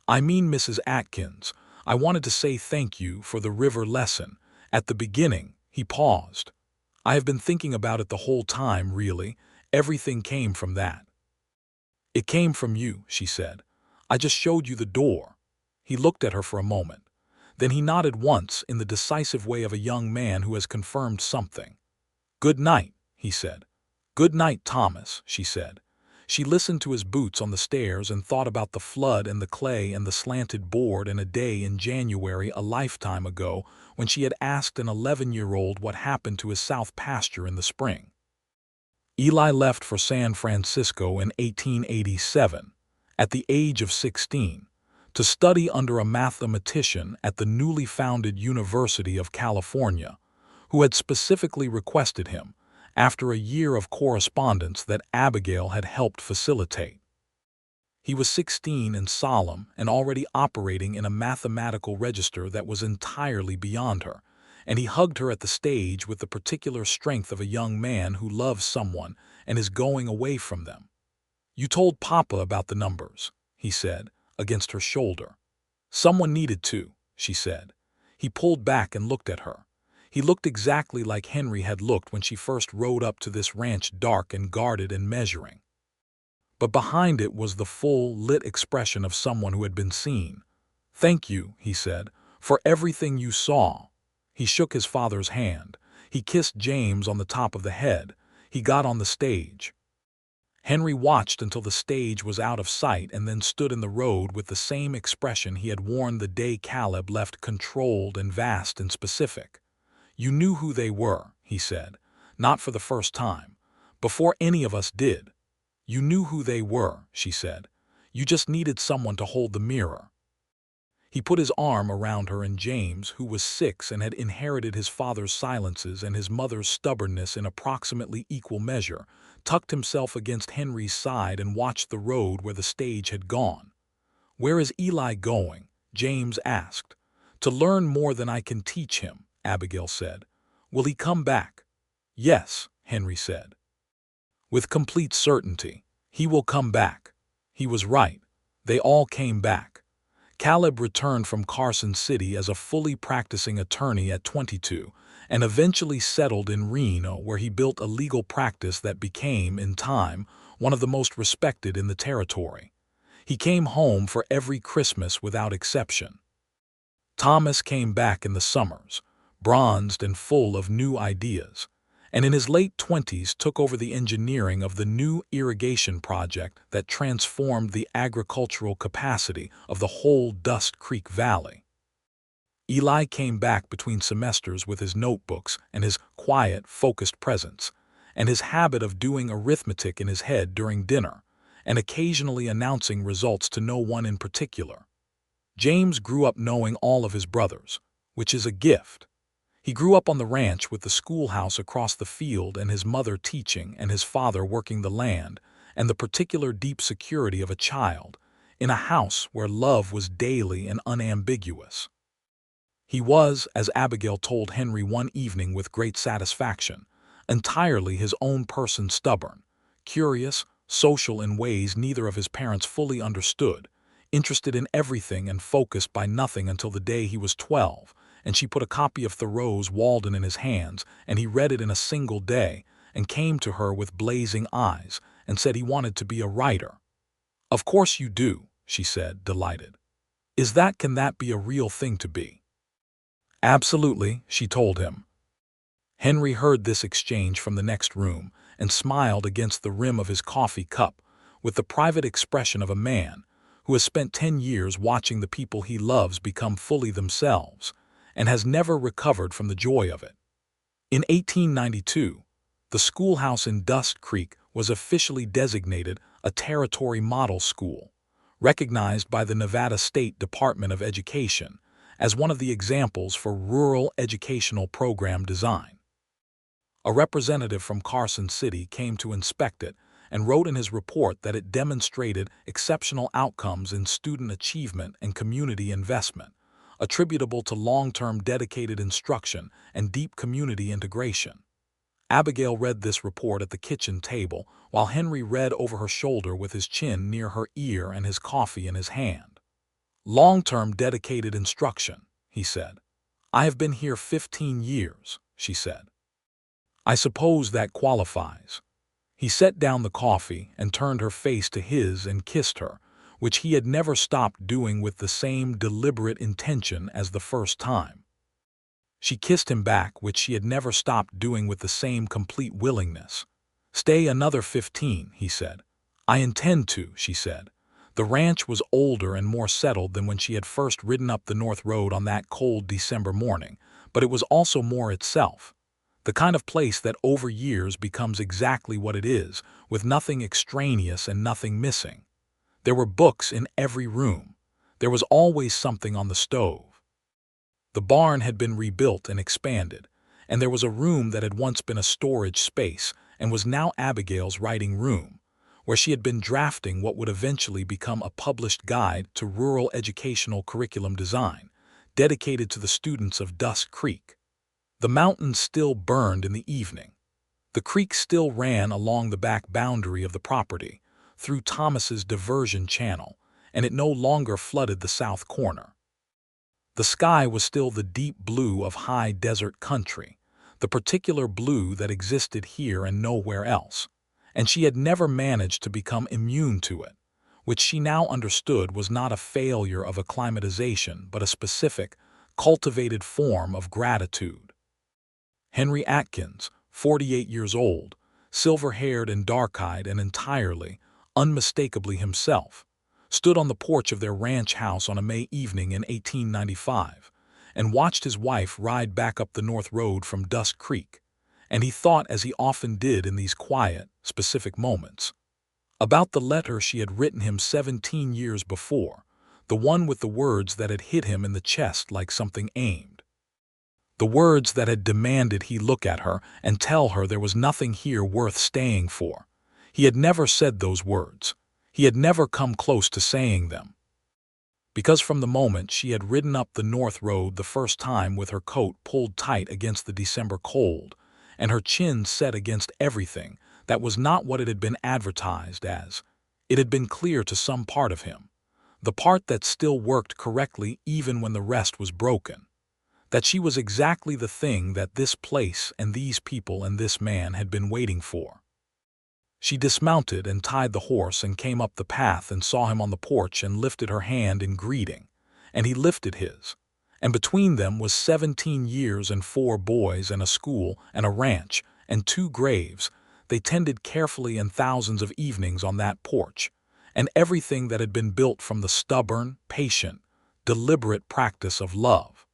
"I mean, Mrs. Atkins, I wanted to say thank you for the river lesson. At the beginning," he paused. "I have been thinking about it the whole time, really. Everything came from that." "It came from you," she said. "I just showed you the door." He looked at her for a moment. Then he nodded once in the decisive way of a young man who has confirmed something. "Good night," he said. "Good night, Thomas," she said. She listened to his boots on the stairs and thought about the flood and the clay and the slanted board and a day in January a lifetime ago when she had asked an 11-year-old what happened to his south pasture in the spring. Eli left for San Francisco in 1887, at the age of 16, to study under a mathematician at the newly founded University of California, who had specifically requested him, after a year of correspondence that Abigail had helped facilitate. He was 16 and solemn and already operating in a mathematical register that was entirely beyond her, and he hugged her at the stage with the particular strength of a young man who loves someone and is going away from them. "You told Papa about the numbers," he said, against her shoulder. "Someone needed to," she said. He pulled back and looked at her. He looked exactly like Henry had looked when she first rode up to this ranch, dark and guarded and measuring. But behind it was the full, lit expression of someone who had been seen. "Thank you," he said, "for everything you saw." He shook his father's hand. He kissed James on the top of the head. He got on the stage. Henry watched until the stage was out of sight and then stood in the road with the same expression he had worn the day Caleb left, controlled and vast and specific. "You knew who they were," he said, "not for the first time. Before any of us did. You knew who they were," she said. "You just needed someone to hold the mirror." He put his arm around her, and James, who was 6 and had inherited his father's silences and his mother's stubbornness in approximately equal measure, tucked himself against Henry's side and watched the road where the stage had gone. "Where is Eli going?" James asked. "To learn more than I can teach him," Abigail said. "Will he come back?" "Yes," Henry said. "With complete certainty. He will come back." He was right. They all came back. Caleb returned from Carson City as a fully practicing attorney at 22 and eventually settled in Reno, where he built a legal practice that became, in time, one of the most respected in the territory. He came home for every Christmas without exception. Thomas came back in the summers, bronzed and full of new ideas, and in his late 20s took over the engineering of the new irrigation project that transformed the agricultural capacity of the whole Dust Creek Valley. Eli came back between semesters with his notebooks and his quiet, focused presence, and his habit of doing arithmetic in his head during dinner, and occasionally announcing results to no one in particular. James grew up knowing all of his brothers, which is a gift. He grew up on the ranch with the schoolhouse across the field and his mother teaching and his father working the land, and the particular deep security of a child, in a house where love was daily and unambiguous. He was, as Abigail told Henry one evening with great satisfaction, entirely his own person, stubborn, curious, social in ways neither of his parents fully understood, interested in everything and focused by nothing until the day he was 12, and she put a copy of Thoreau's Walden in his hands, and he read it in a single day, and came to her with blazing eyes, and said he wanted to be a writer. "Of course you do," she said, delighted. Can that be a real thing to be?" "Absolutely," she told him. Henry heard this exchange from the next room and smiled against the rim of his coffee cup with the private expression of a man who has spent 10 years watching the people he loves become fully themselves and has never recovered from the joy of it. In 1892, the schoolhouse in Dust Creek was officially designated a Territory Model School, recognized by the Nevada State Department of Education as one of the examples for rural educational program design. A representative from Carson City came to inspect it and wrote in his report that it demonstrated exceptional outcomes in student achievement and community investment, attributable to long-term dedicated instruction and deep community integration. Abigail read this report at the kitchen table while Henry read over her shoulder with his chin near her ear and his coffee in his hand. "Long-term dedicated instruction," he said. "I have been here 15 years, she said. "I suppose that qualifies." He set down the coffee and turned her face to his and kissed her, which he had never stopped doing with the same deliberate intention as the first time. She kissed him back, which she had never stopped doing with the same complete willingness. "Stay another 15, he said. "I intend to," she said. The ranch was older and more settled than when she had first ridden up the North Road on that cold December morning, but it was also more itself. The kind of place that over years becomes exactly what it is, with nothing extraneous and nothing missing. There were books in every room. There was always something on the stove. The barn had been rebuilt and expanded, and there was a room that had once been a storage space and was now Abigail's writing room, where she had been drafting what would eventually become a published guide to rural educational curriculum design, dedicated to the students of Dust Creek. The mountains still burned in the evening. The creek still ran along the back boundary of the property, through Thomas's diversion channel, and it no longer flooded the south corner. The sky was still the deep blue of high desert country, the particular blue that existed here and nowhere else, and she had never managed to become immune to it, which she now understood was not a failure of acclimatization but a specific, cultivated form of gratitude. Henry Atkins, 48 years old, silver-haired and dark-eyed and entirely, unmistakably himself, stood on the porch of their ranch house on a May evening in 1895 and watched his wife ride back up the North Road from Dust Creek, and he thought, as he often did in these quiet, specific moments, about the letter she had written him 17 years before, the one with the words that had hit him in the chest like something aimed. The words that had demanded he look at her and tell her there was nothing here worth staying for. He had never said those words. He had never come close to saying them. Because from the moment she had ridden up the North Road the first time with her coat pulled tight against the December cold, and her chin set against everything that was not what it had been advertised as, it had been clear to some part of him, the part that still worked correctly even when the rest was broken, that she was exactly the thing that this place and these people and this man had been waiting for. She dismounted and tied the horse and came up the path and saw him on the porch and lifted her hand in greeting, and he lifted his, and between them was 17 years and 4 boys and a school and a ranch and 2 graves they tended carefully and thousands of evenings on that porch, and everything that had been built from the stubborn, patient, deliberate practice of love.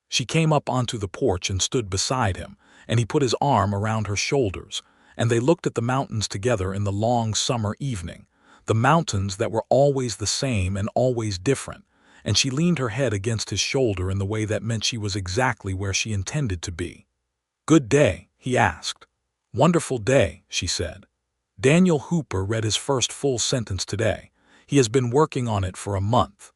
She came up onto the porch and stood beside him, and he put his arm around her shoulders, and they looked at the mountains together in the long summer evening, the mountains that were always the same and always different, and she leaned her head against his shoulder in the way that meant she was exactly where she intended to be. "Good day," he asked. "Wonderful day," she said. "Daniel Hooper read his first full sentence today. He has been working on it for a month."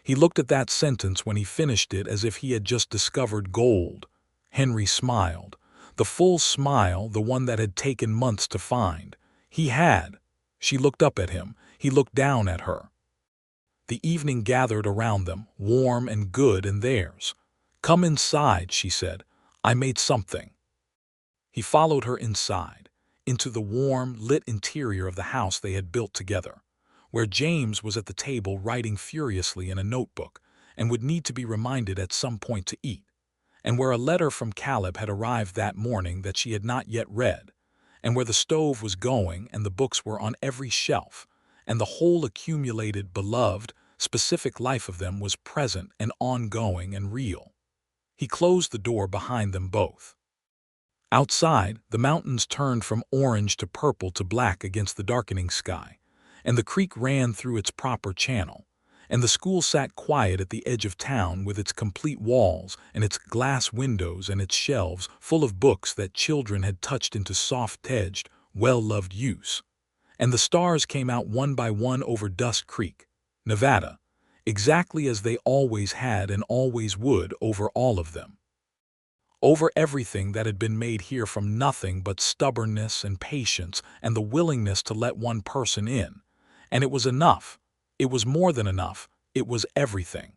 He looked at that sentence when he finished it as if he had just discovered gold. Henry smiled. The full smile, the one that had taken months to find. He had. She looked up at him. He looked down at her. The evening gathered around them, warm and good in theirs. "Come inside," she said. "I made something." He followed her inside, into the warm, lit interior of the house they had built together, where James was at the table writing furiously in a notebook and would need to be reminded at some point to eat, and where a letter from Caleb had arrived that morning that she had not yet read, and where the stove was going and the books were on every shelf, and the whole accumulated, beloved, specific life of them was present and ongoing and real. He closed the door behind them both. Outside, the mountains turned from orange to purple to black against the darkening sky, and the creek ran through its proper channel, and the school sat quiet at the edge of town with its complete walls and its glass windows and its shelves full of books that children had touched into soft-edged, well-loved use. And the stars came out one by one over Dust Creek, Nevada, exactly as they always had and always would over all of them. Over everything that had been made here from nothing but stubbornness and patience and the willingness to let one person in. And it was enough. It was more than enough. It was everything.